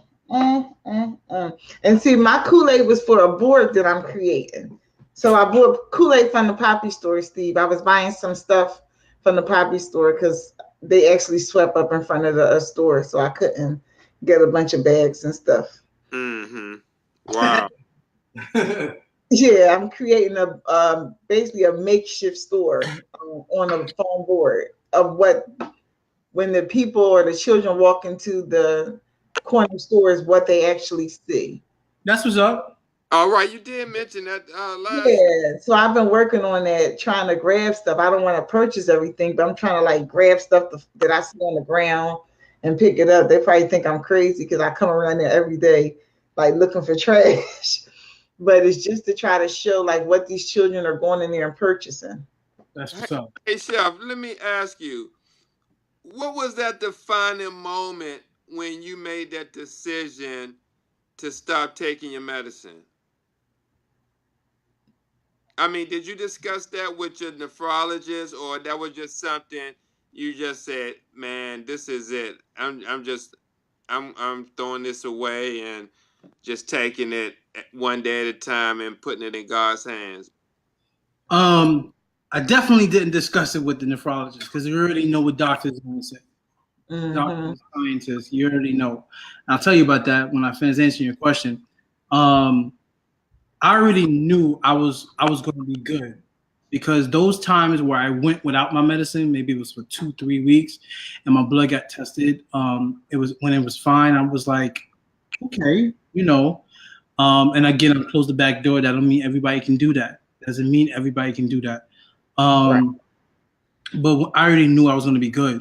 And see, my Kool-Aid was for a board that I'm creating. So I bought Kool-Aid from the Poppy store, Steve. I was buying some stuff from the Poppy store because they actually swept up in front of the store, so I couldn't get a bunch of bags and stuff.
Mm-hmm. Wow.
Yeah, I'm creating basically a makeshift store on a foam board of when the people or the children walk into the corner stores, what they actually see.
That's what's up.
All right, you did mention that last.
Yeah, so I've been working on that, trying to grab stuff. I don't want to purchase everything, but I'm trying to grab stuff that I see on the ground and pick it up. They probably think I'm crazy because I come around there every day, looking for trash. But it's just to try to show what these children are going in there and purchasing.
That's what's up.
Hey, Cheff, let me ask you, what was that defining moment when you made that decision to stop taking your medicine? I mean, did you discuss that with your nephrologist, or that was just something you just said, man, this is it. I'm throwing this away and just taking it one day at a time and putting it in God's hands?
I definitely didn't discuss it with the nephrologist because you already know what doctors are going to say.
Mm-hmm.
Doctors, scientists, you already know. And I'll tell you about that when I finish answering your question. I already knew I was going to be good because those times where I went without my medicine, maybe it was for 2-3 weeks, and my blood got tested. It was when it was fine. I was like, okay, and again, I closed the back door. That don't mean everybody can do that. Doesn't mean everybody can do that.
Right.
But I already knew I was going to be good.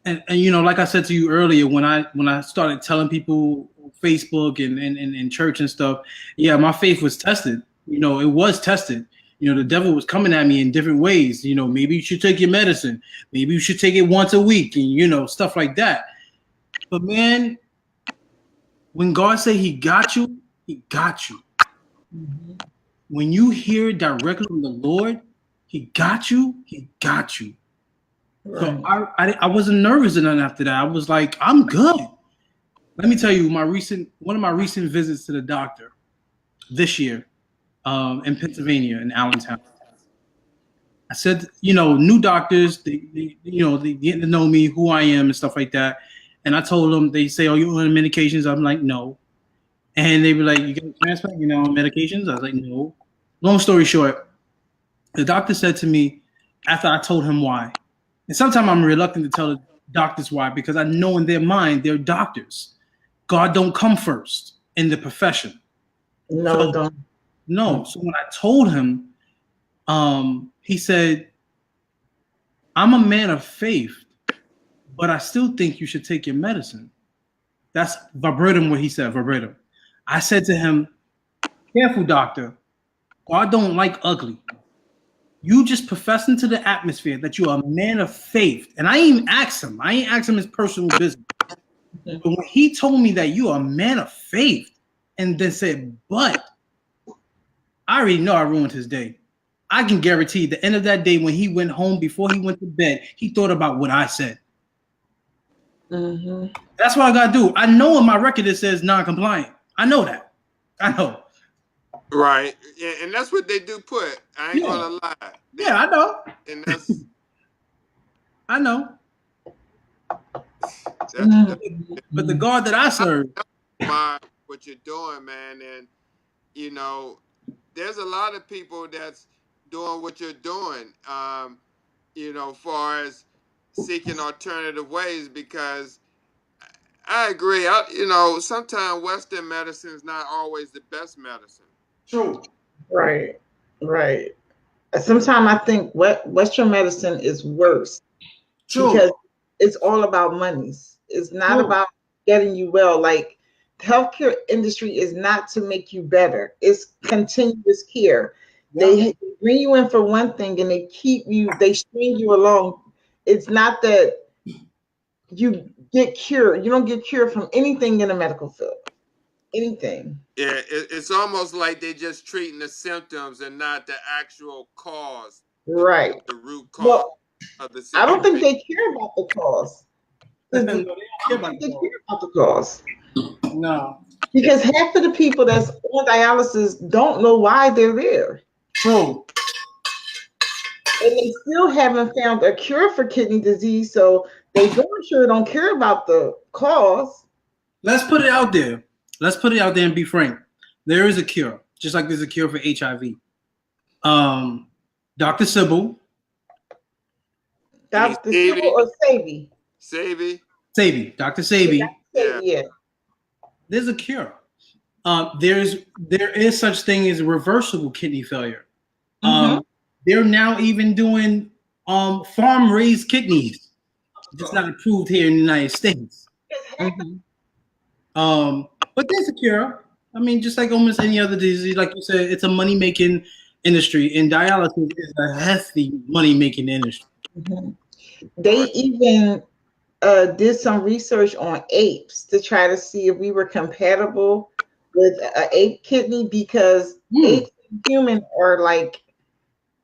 And like I said to you earlier, when I started telling people Facebook and church and stuff, yeah, my faith was tested. It was tested. The devil was coming at me in different ways. Maybe you should take your medicine. Maybe you should take it once a week, and stuff like that. But man, when God said He got you, He got you. Mm-hmm. When you hear directly from the Lord, He got you. He got you. Right. So I wasn't nervous enough after that. I was like, I'm good. Let me tell you, one of my recent visits to the doctor this year in Pennsylvania, in Allentown. I said, new doctors, they get to know me, who I am, and stuff like that. And I told them, they say, "Oh, you on medications?" I'm like, "No." And they were like, "You get a transplant? On medications?" I was like, "No." Long story short, the doctor said to me after I told him why. And sometimes I'm reluctant to tell the doctors why because I know in their mind they're doctors. God don't come first in the profession.
No, don't.
No. So when I told him, he said, "I'm a man of faith, but I still think you should take your medicine." That's verbatim what he said, verbatim. I said to him, "Careful, doctor. God don't like ugly. You just profess into the atmosphere that you are a man of faith." And I ain't asked him. I ain't asked him his personal business. But when he told me that you are a man of faith and then said, "But," I already know I ruined his day. I can guarantee the end of that day when he went home, before he went to bed, he thought about what I said.
Mm-hmm.
That's what I got to do. I know in my record it says non-compliant. I know that. I know.
Right. Yeah, and that's what they do put. I ain't going to lie.
Yeah, I know.
And that's...
I know. But the God that I serve.
What you're doing, man. And, you know, there's a lot of people that's doing what you're doing, you know, far as seeking alternative ways, because I agree. You know, sometimes Western medicine is not always the best medicine.
True.
Right. Right. Sometimes I think Western medicine is worse
True.
because it's all about monies. It's not
True.
about getting you well. Like the healthcare industry is not to make you better. It's continuous care.
Yeah.
They bring you in for one thing and they string you along. It's not that you get cured. You don't get cured from anything in the medical field. Anything.
Yeah, it's almost like they just treating the symptoms and not the actual cause,
Right.
the root cause
Well,
of the
I don't
situation.
think they care about the cause.
No,
I
they don't care
don't
about
think they
the
care about the cause.
No.
Because half of the people that's on dialysis don't know why they're there.
True.
And they still haven't found a cure for kidney disease, so they darn sure don't care about the cause.
Let's put it out there. Let's put it out there and be frank. There is a cure, just like there's a cure for HIV. Dr. Sybil.
Dr. Sybil or Savy?
Savy.
Dr. Savy.
Yeah.
There's a cure. There is such thing as reversible kidney failure. They're now even doing farm raised kidneys. It's not approved here in the United States. But there's a cure. I mean, just like almost any other disease, like you said, it's a money making industry, and dialysis is a hefty money making industry.
They even did some research on apes to try to see if we were compatible with an ape kidney, because apes and human are like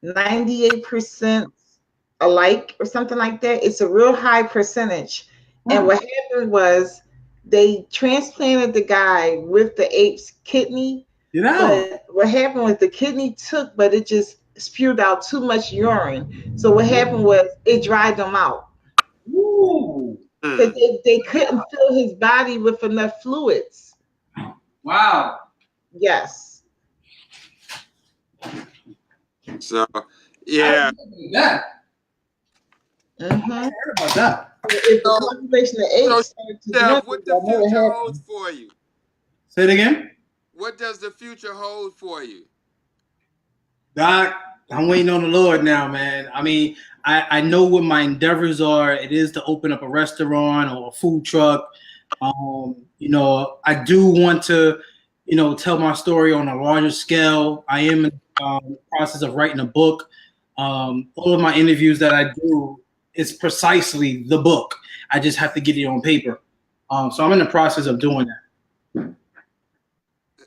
98% alike or something like that. It's a real high percentage. And what happened was they transplanted the guy with the ape's kidney. But what happened was the kidney took, but it just spewed out too much urine. So what happened was it dried them out. Because they couldn't fill his body with enough fluids.
Wow.
Yes.
So, yeah.
Yeah.
I heard
about that.
If the population of apes
Cheff, what the future holds for you?
Say it again.
What does the future hold for you?
Doc, I'm waiting on the Lord now, man. I mean, I know what my endeavors are. It is to open up a restaurant or a food truck. You know, I do want to, you know, tell my story on a larger scale. I am in the process of writing a book. All of my interviews that I do is precisely the book. I just have to get it on paper. So I'm in the process of doing that.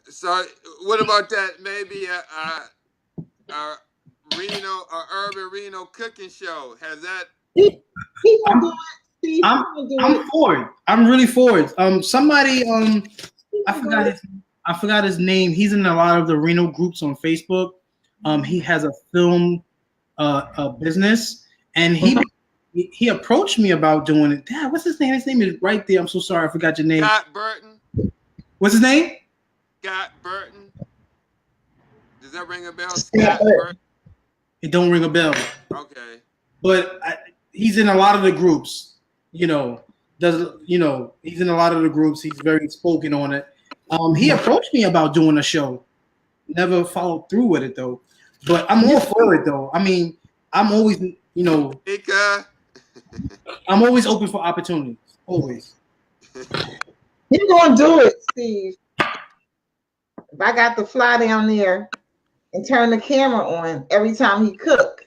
So what about that? Maybe a urban renal cooking show. Has that?
I'm for it. I'm really for it. Somebody I forgot his name. He's in a lot of the renal groups on Facebook. He has a film business, and he approached me about doing it. Dad, what's his name? His name is right there. I'm so sorry, I forgot your name.
Scott Burton.
What's his name?
Scott Burton. Does that ring a bell? Scott Burton.
It don't ring a bell.
Okay.
But he's in a lot of the groups. You know, he's in a lot of the groups. He's very spoken on it. He approached me about doing a show. Never followed through with it though. But I'm all for it though. I mean, I'm always, you know, I'm always open for opportunities. Always.
You're gonna do it, Steve. If I got to fly down there and turn the camera on every time he cook,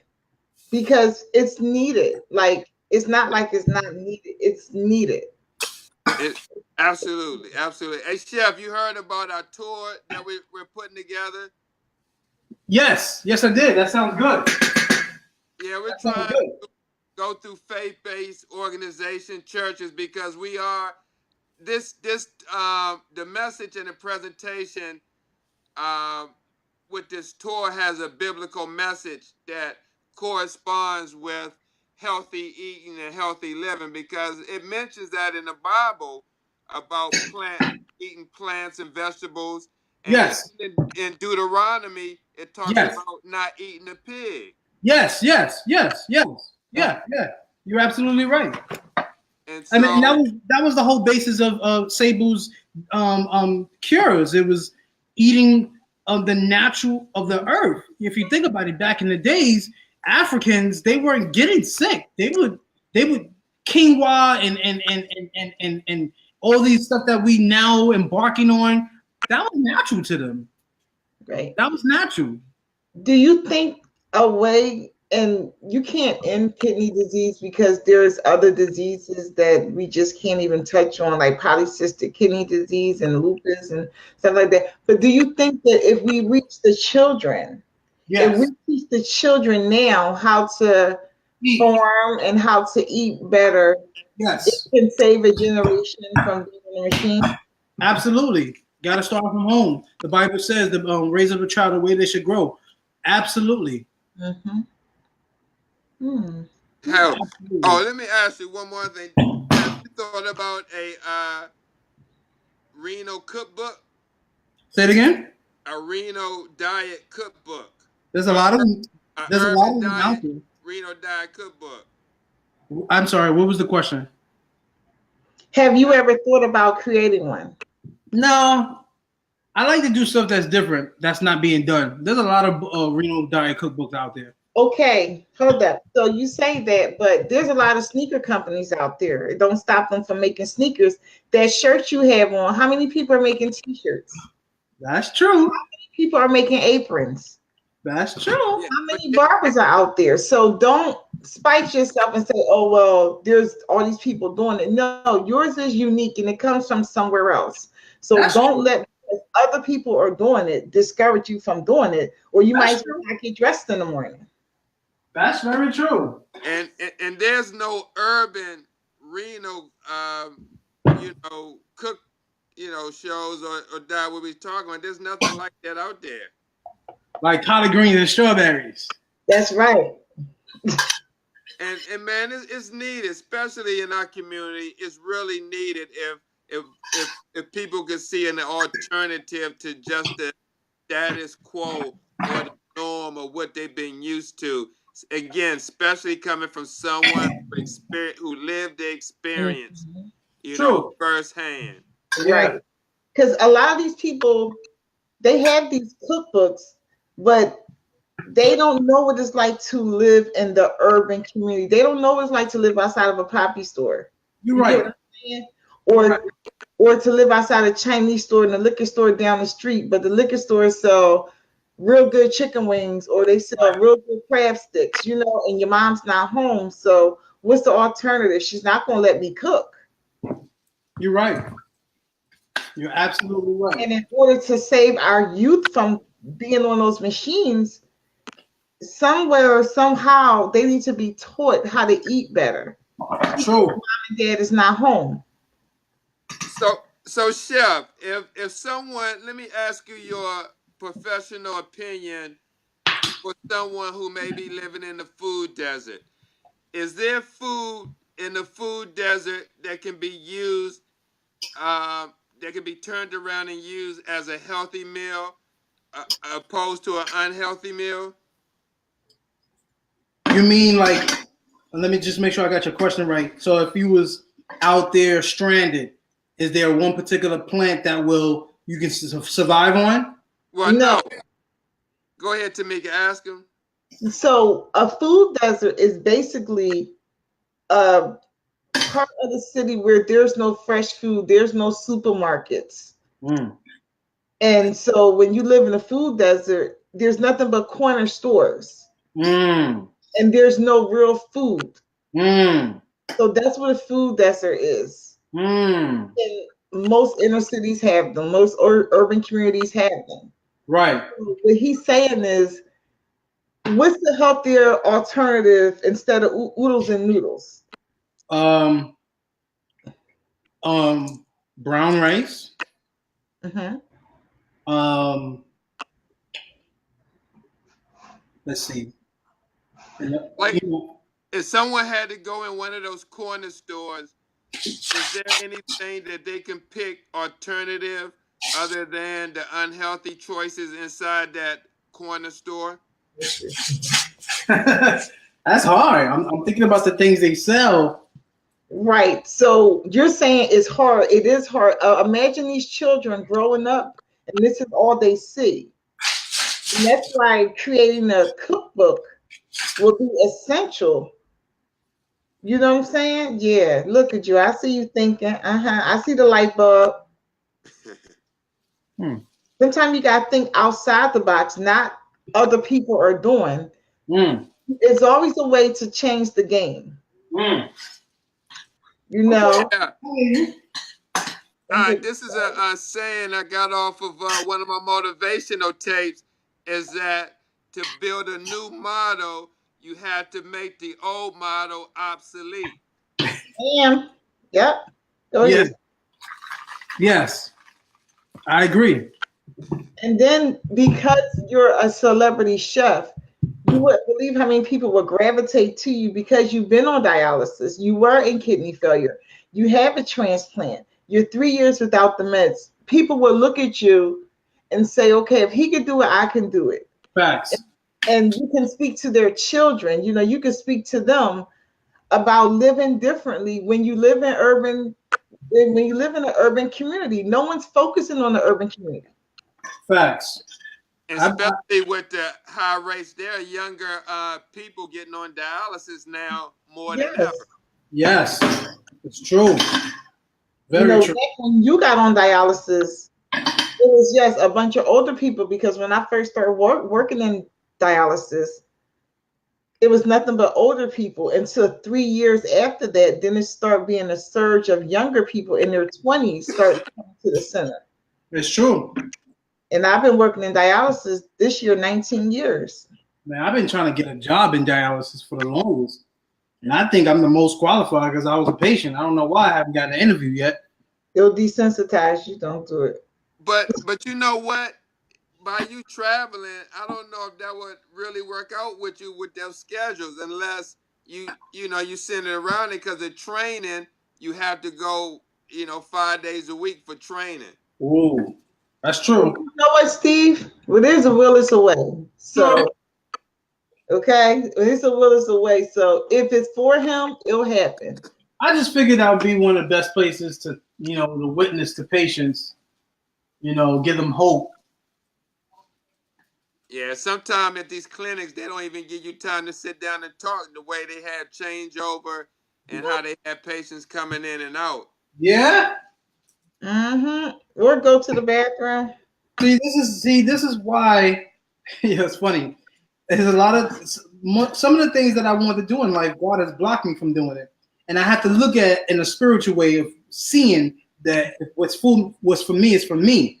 because it's needed. Like, it's not like it's not needed. It's needed.
Absolutely. Hey, Cheff, you heard about our tour that we're putting together?
Yes, I did. That sounds good.
Yeah, we're trying to go through faith-based organization churches, because we are the message and the presentation with this tour has a biblical message that corresponds with healthy eating and healthy living, because it mentions that in the Bible about eating plants and vegetables, And
Yes.
in Deuteronomy, it talks
Yes.
about not eating a pig.
Yes. Yeah. You're absolutely right.
And
I mean,
so,
that was the whole basis of Cebu's cures. It was eating of the natural of the earth. If you think about it, back in the days, Africans, they weren't getting sick. They would quinoa and all these stuff that we now embarking on. That was natural to them.
Right.
That was natural.
Do you think a way, and you can't end kidney disease because there's other diseases that we just can't even touch on, like polycystic kidney disease and lupus and stuff like that. But do you think that if we reach the children, if we
Yes.
teach the children now how to
Eat.
farm and how to eat better, it
Yes.
can save a generation from being in a machine?
Absolutely. Got to start from home. The Bible says the raise up a child the way they should grow. Absolutely.
Mm-hmm. Hmm.
hell,
Absolutely.
let me ask you one more thing. Have you thought about a renal cookbook?
Say it again.
A renal diet cookbook.
There's a lot of them.
A
There's a lot
urban
of them out
diet,
there.
renal diet cookbook.
I'm sorry. What was the question?
Have you ever thought about creating one?
No, I like to do stuff that's different. That's not being done. There's a lot of renal diet cookbooks out there.
Okay, hold up. So you say that, but there's a lot of sneaker companies out there. It don't stop them from making sneakers. That shirt you have on, how many people are making t-shirts?
That's true.
People are making aprons.
That's true.
Yeah,
How many barbers are out there? So don't spite yourself and say, oh, well, there's all these people doing it. No, yours is unique and it comes from somewhere else. So
That's
don't
true.
let other people are doing it discourage you from doing it, or you
That's
might
true.
not get dressed in the morning.
That's very true.
and there's no urban renal cook shows or that we'll be talking about. There's nothing like that out there.
Like collard greens and strawberries.
That's right.
And man, it's needed, especially in our community. It's really needed if people could see an alternative to just the status quo or the norm or what they've been used to. Again, especially coming from someone who lived the experience,
True.
firsthand.
Right. Because a lot of these people, they have these cookbooks, but they don't know what it's like to live in the urban community. They don't know what it's like to live outside of a poppy store.
You're
You get
right.
what I'm saying? Or to live outside a Chinese store and a liquor store down the street, but the liquor stores sell real good chicken wings or they sell real good crab sticks, and your mom's not home. So what's the alternative? She's not going to let me cook.
You're right. You're absolutely right.
And in order to save our youth from being on those machines, somewhere or somehow they need to be taught how to eat better.
True.
Mom and dad is not home.
So Cheff, if someone, let me ask you your professional opinion for someone who may be living in the food desert. Is there food in the food desert that can be used, that can be turned around and used as a healthy meal, opposed to an unhealthy meal?
You mean like? Let me just make sure I got your question right. So if you was out there stranded, is there one particular plant that you can survive on?
Well, no. Go ahead, Tamika, ask him.
So a food desert is basically a part of the city where there's no fresh food, there's no supermarkets. And so when you live in a food desert, there's nothing but corner stores. And there's no real food. So that's what a food desert is. And most inner cities have them. Most urban communities have them.
Right.
So what he's saying is, what's the healthier alternative instead of oodles and noodles?
Brown rice. Let's see.
Like, if someone had to go in one of those corner stores, is there anything that they can pick alternative other than the unhealthy choices inside that corner store?
That's hard. I'm thinking about the things they sell.
Right. So you're saying it's hard. It is hard. Imagine these children growing up and this is all they see. And that's why creating a cookbook will be essential. You know what I'm saying? Yeah. Look at you. I see you thinking. I see the light bulb.
Hmm.
Sometimes you got to think outside the box, not other people are doing.
Mm.
It's always a way to change the game.
Mm.
You know?
Yeah. This is a saying I got off of one of my motivational tapes, is that to build a new model, you have to make the old model obsolete.
Damn. Yep. Go
Yes.
ahead.
Yes. I agree.
And then because you're a celebrity chef, you wouldn't believe how many people would gravitate to you because you've been on dialysis. You were in kidney failure. You have a transplant. You're 3 years without the meds. People will look at you and say, okay, if he can do it, I can do it.
Facts.
And you can speak to their children. You know, you can speak to them about living differently when you live in an urban community. No one's focusing on the urban community.
Facts.
Especially with the high rates, there are younger people getting on dialysis now more than ever.
Yes, it's true. Very true.
Back when you got on dialysis, it was just a bunch of older people because when I first started working in dialysis, it was nothing but older people until 3 years after that. Then it started being a surge of younger people in their 20s started coming to the center.
It's true.
And I've been working in dialysis this year, 19 years.
Man, I've been trying to get a job in dialysis for the longest. And I think I'm the most qualified because I was a patient. I don't know why I haven't gotten an interview yet.
It'll desensitize you. Don't do it.
But you know what? By you traveling, I don't know if that would really work out with you with those schedules unless you send it around it, because the training you have to go 5 days a week for training.
Ooh, that's true.
You know what, Steve? Well, there's a will, it's a way. So, okay, it's a will, it's a way. So if it's for him, it'll happen.
I just figured that would be one of the best places to, to witness to patients, give them hope.
Yeah, sometimes at these clinics, they don't even give you time to sit down and talk the way they have changeover and how they have patients coming in and out.
Yeah.
Mm-hmm. Or go to the bathroom.
See, this is why. Yeah, it's funny. There's a lot of some of the things that I want to do in life. God has blocked me from doing it, and I have to look at it in a spiritual way of seeing that what's for me is for me.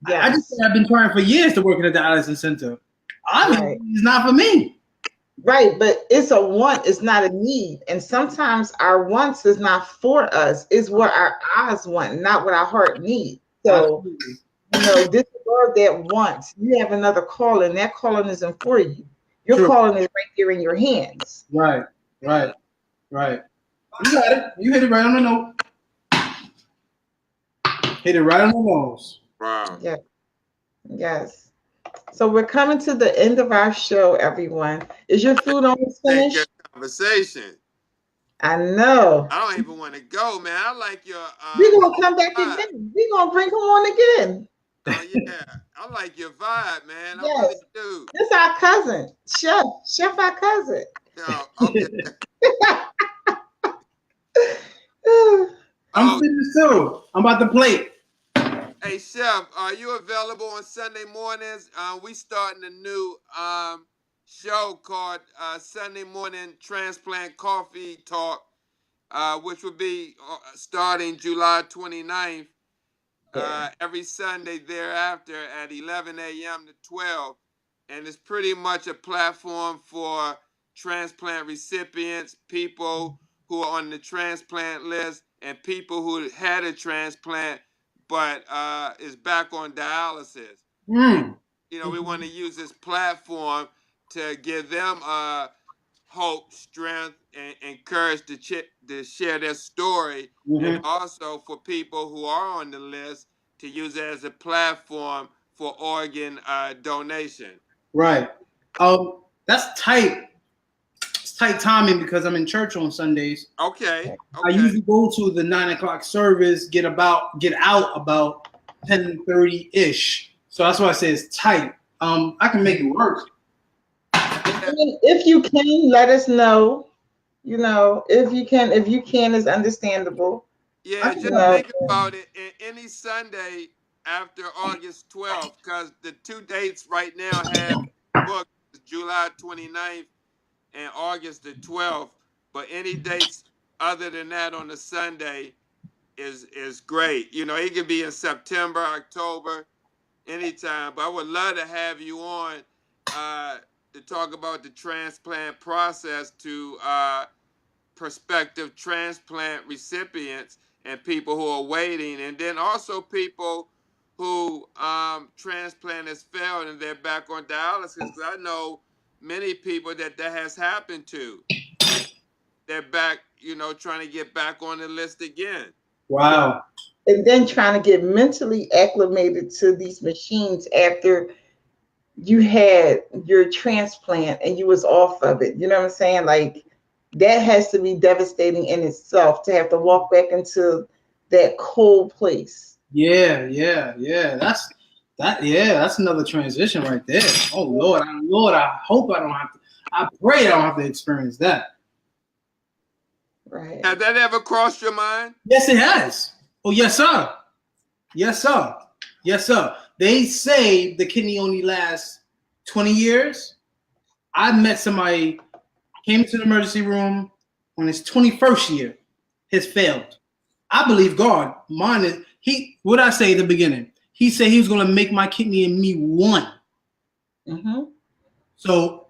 Yes. I just I've been trying for years to work in a dialysis center. It's not for me.
Right, but it's a want, it's not a need. And sometimes our wants is not for us, it's what our eyes want, not what our heart needs. So, disregard that wants. You have another calling. That calling isn't for you. Your calling is right there in your hands.
Right. You got it. You hit it right on the note. Hit it right on the nose.
Wow.
Yeah. Yes. So we're coming to the end of our show, everyone. Is your food almost finished?
Good conversation.
I know.
I don't even want to go, man. I like your.
We're gonna come back again. We're gonna bring him on again.
Oh yeah, I like your vibe, man.
Yes.
I really do.
This is our cousin, Chef, our cousin.
Oh, okay.
I'm finished too. I'm about to plate.
Hey, Chef, are you available on Sunday mornings? We starting a new show called Sunday Morning Transplant Coffee Talk, which will be starting July 29th. Every Sunday thereafter at 11 a.m. to 12. And it's pretty much a platform for transplant recipients, people who are on the transplant list, and people who had a transplant but is back on dialysis. We want to use this platform to give them hope, strength, and courage to share their story, and also for people who are on the list to use it as a platform for organ donation.
Right. That's tight. It's tight timing because I'm in church on Sundays.
Okay.
I usually go to the 9 o'clock service, get out about 10:30 ish. So that's why I say it's tight. I can make it work.
If you can, let us know. You know, if you can, it's understandable.
Yeah, just think about it. Any Sunday after August 12th, because the two dates right now have booked July 29th and August the 12th. But any dates other than that on the Sunday is great. You know, it could be in September, October, anytime. But I would love to have you on to talk about the transplant process to prospective transplant recipients and people who are waiting, and then also people who transplant has failed and they're back on dialysis. Because I know many people that has happened to. They're back, you know, trying to get back on the list again.
Wow.
And then trying to get mentally acclimated to these machines after you had your transplant and you was off of it. You know what I'm saying? Like, that has to be devastating in itself to have to walk back into that cold place.
Yeah. That's another transition right there. Oh Lord, I hope I don't have to. I pray I don't have to experience that.
Right.
Has that ever crossed your mind?
Yes, it has. Oh, yes, sir. Yes, sir. Yes, sir. They say the kidney only lasts 20 years. I met somebody, came to the emergency room on his 21st year, has failed. I believe God. Mine is, what I say at the beginning, he said he was going to make my kidney and me one.
Mm-hmm.
So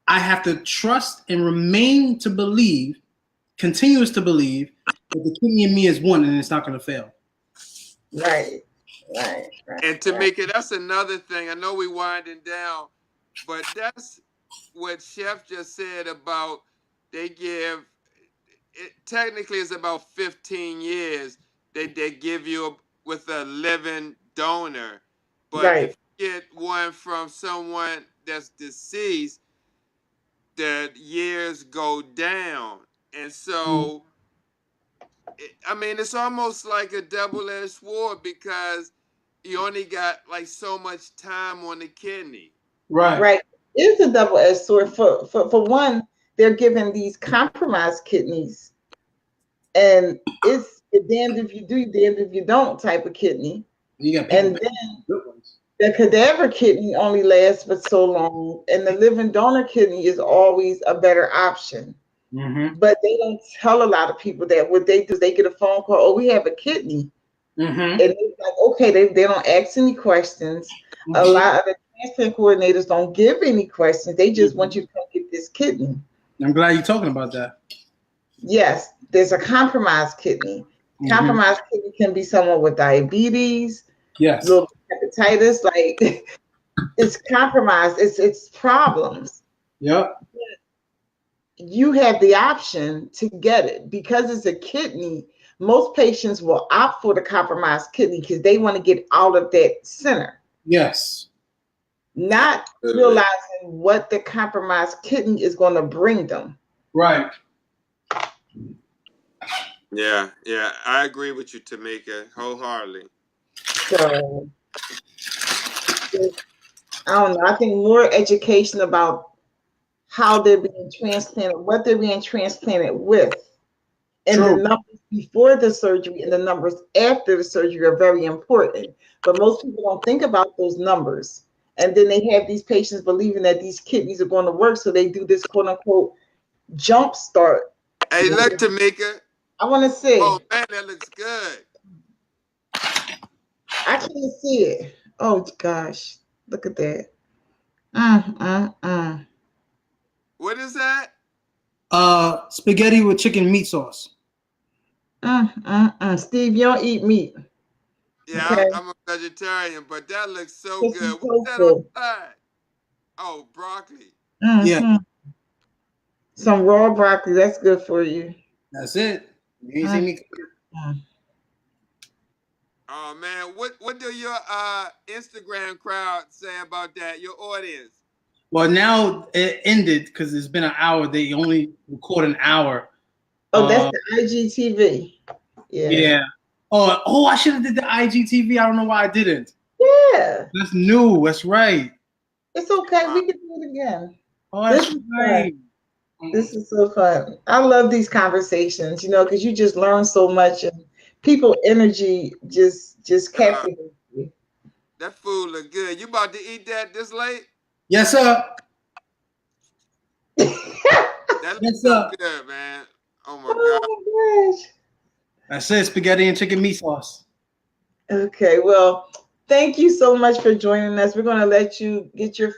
I have to trust and remain to believe, continuous to believe that the kidney and me is one and it's not going to fail.
Right.
And Tamika, that's another thing. I know we're winding down, but that's what Cheff just said about they give, it technically is about 15 years they give you with a living donor. But if you get one from someone that's deceased, the years go down. And so, I mean, it's almost like a double-edged sword because you only got like so much time on the kidney.
Right.
It's a double-edged sword. For one, they're giving these compromised kidneys, and it's damned if you do, damned if you don't type of kidney. And then the cadaver kidney only lasts for so long, and the living donor kidney is always a better option.
Mm-hmm.
But they don't tell a lot of people that. What they do is they get a phone call, oh, we have a kidney.
Mm-hmm.
And they're like, okay, they don't ask any questions. Mm-hmm. A lot of the transplant coordinators don't give any questions. They just want you to come get this kidney.
I'm glad you're talking about that.
Yes, there's a compromised kidney. Mm-hmm. Compromised kidney can be someone with diabetes, little hepatitis, like it's compromised, it's problems.
Yep.
You have the option to get it because it's a kidney. Most patients will opt for the compromised kidney because they want to get out of that center.
Yes.
Not realizing what the compromised kidney is going to bring them.
Right.
Yeah, I agree with you, Tamika, wholeheartedly.
So, I don't know. I think more education about how they're being transplanted, what they're being transplanted with, and the numbers before the surgery and the numbers after the surgery are very important. But most people don't think about those numbers. And then they have these patients believing that these kidneys are going to work, so they do this quote unquote jump start.
Hey, look, Tamika.
I want to see.
Oh man, that looks good.
I can't see it. Oh gosh, look at that.
What is that?
Spaghetti with chicken meat sauce.
Steve, you don't eat meat.
Yeah, okay. I'm a vegetarian, but that looks so good. What's that on the side? Oh, broccoli.
Yeah.
Some raw broccoli. That's good for you.
That's it. You see me.
Oh man, what do your Instagram crowd say about that? Your audience?
Well, now it ended because it's been an hour. They only record an hour.
Oh, that's the IGTV. Yeah.
Yeah. Oh, I should have did the IGTV. I don't know why I didn't.
Yeah.
That's new. That's right.
It's okay. We can do it again.
Oh, that's
This is
right.
fun. This is so fun. I love these conversations, because you just learn so much, and people energy just captivates you.
That food look good. You about to eat that this late?
Yes, sir.
That looks so good, man. Oh my god.
Oh my gosh.
That's it. Spaghetti and chicken meat sauce.
Okay, well, thank you so much for joining us. We're going to let you eat your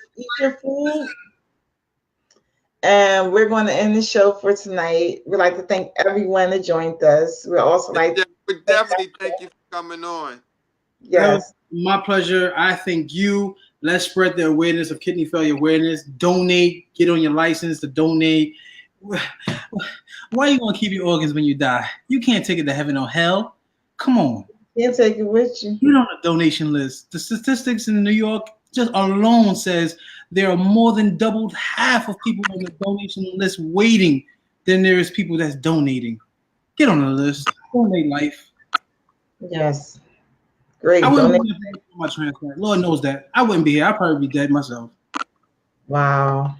food, and we're going to end the show for tonight. We'd like to thank everyone that joined us. We're also
we definitely thank you for coming on.
Yes.
My pleasure. I thank you. Let's spread the awareness of kidney failure awareness. Donate. Get on your license to donate. Why are you going to keep your organs when you die? You can't take it to heaven or hell. Come on.
Can't take it with you.
You're on a donation list. The statistics in New York just alone says there are more than doubled half of people on the donation list waiting than there is people that's donating. Get on the list. Donate life.
Yes. Great.
I wouldn't be here for my transplant. Lord knows that. I wouldn't be here. I'd probably be dead myself.
Wow.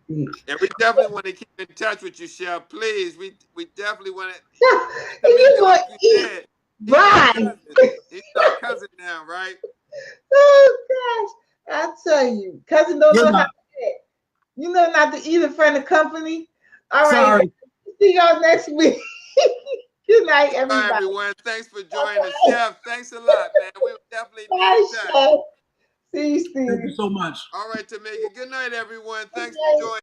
And we definitely want to keep in touch with you, Cheff. Please, we definitely want to.
Like you said, right.
He's our cousin now, right?
Oh gosh, I tell you, cousin don't know how to act. You know not to eat in front of company. All right. See y'all next week. Good night, everybody.
Bye, everyone. Thanks for joining us, Cheff. Thanks a lot, man. We'll definitely be in touch.
See you, Steve.
Thank you so much.
All right, Tamika. Good night, everyone. Thanks for joining.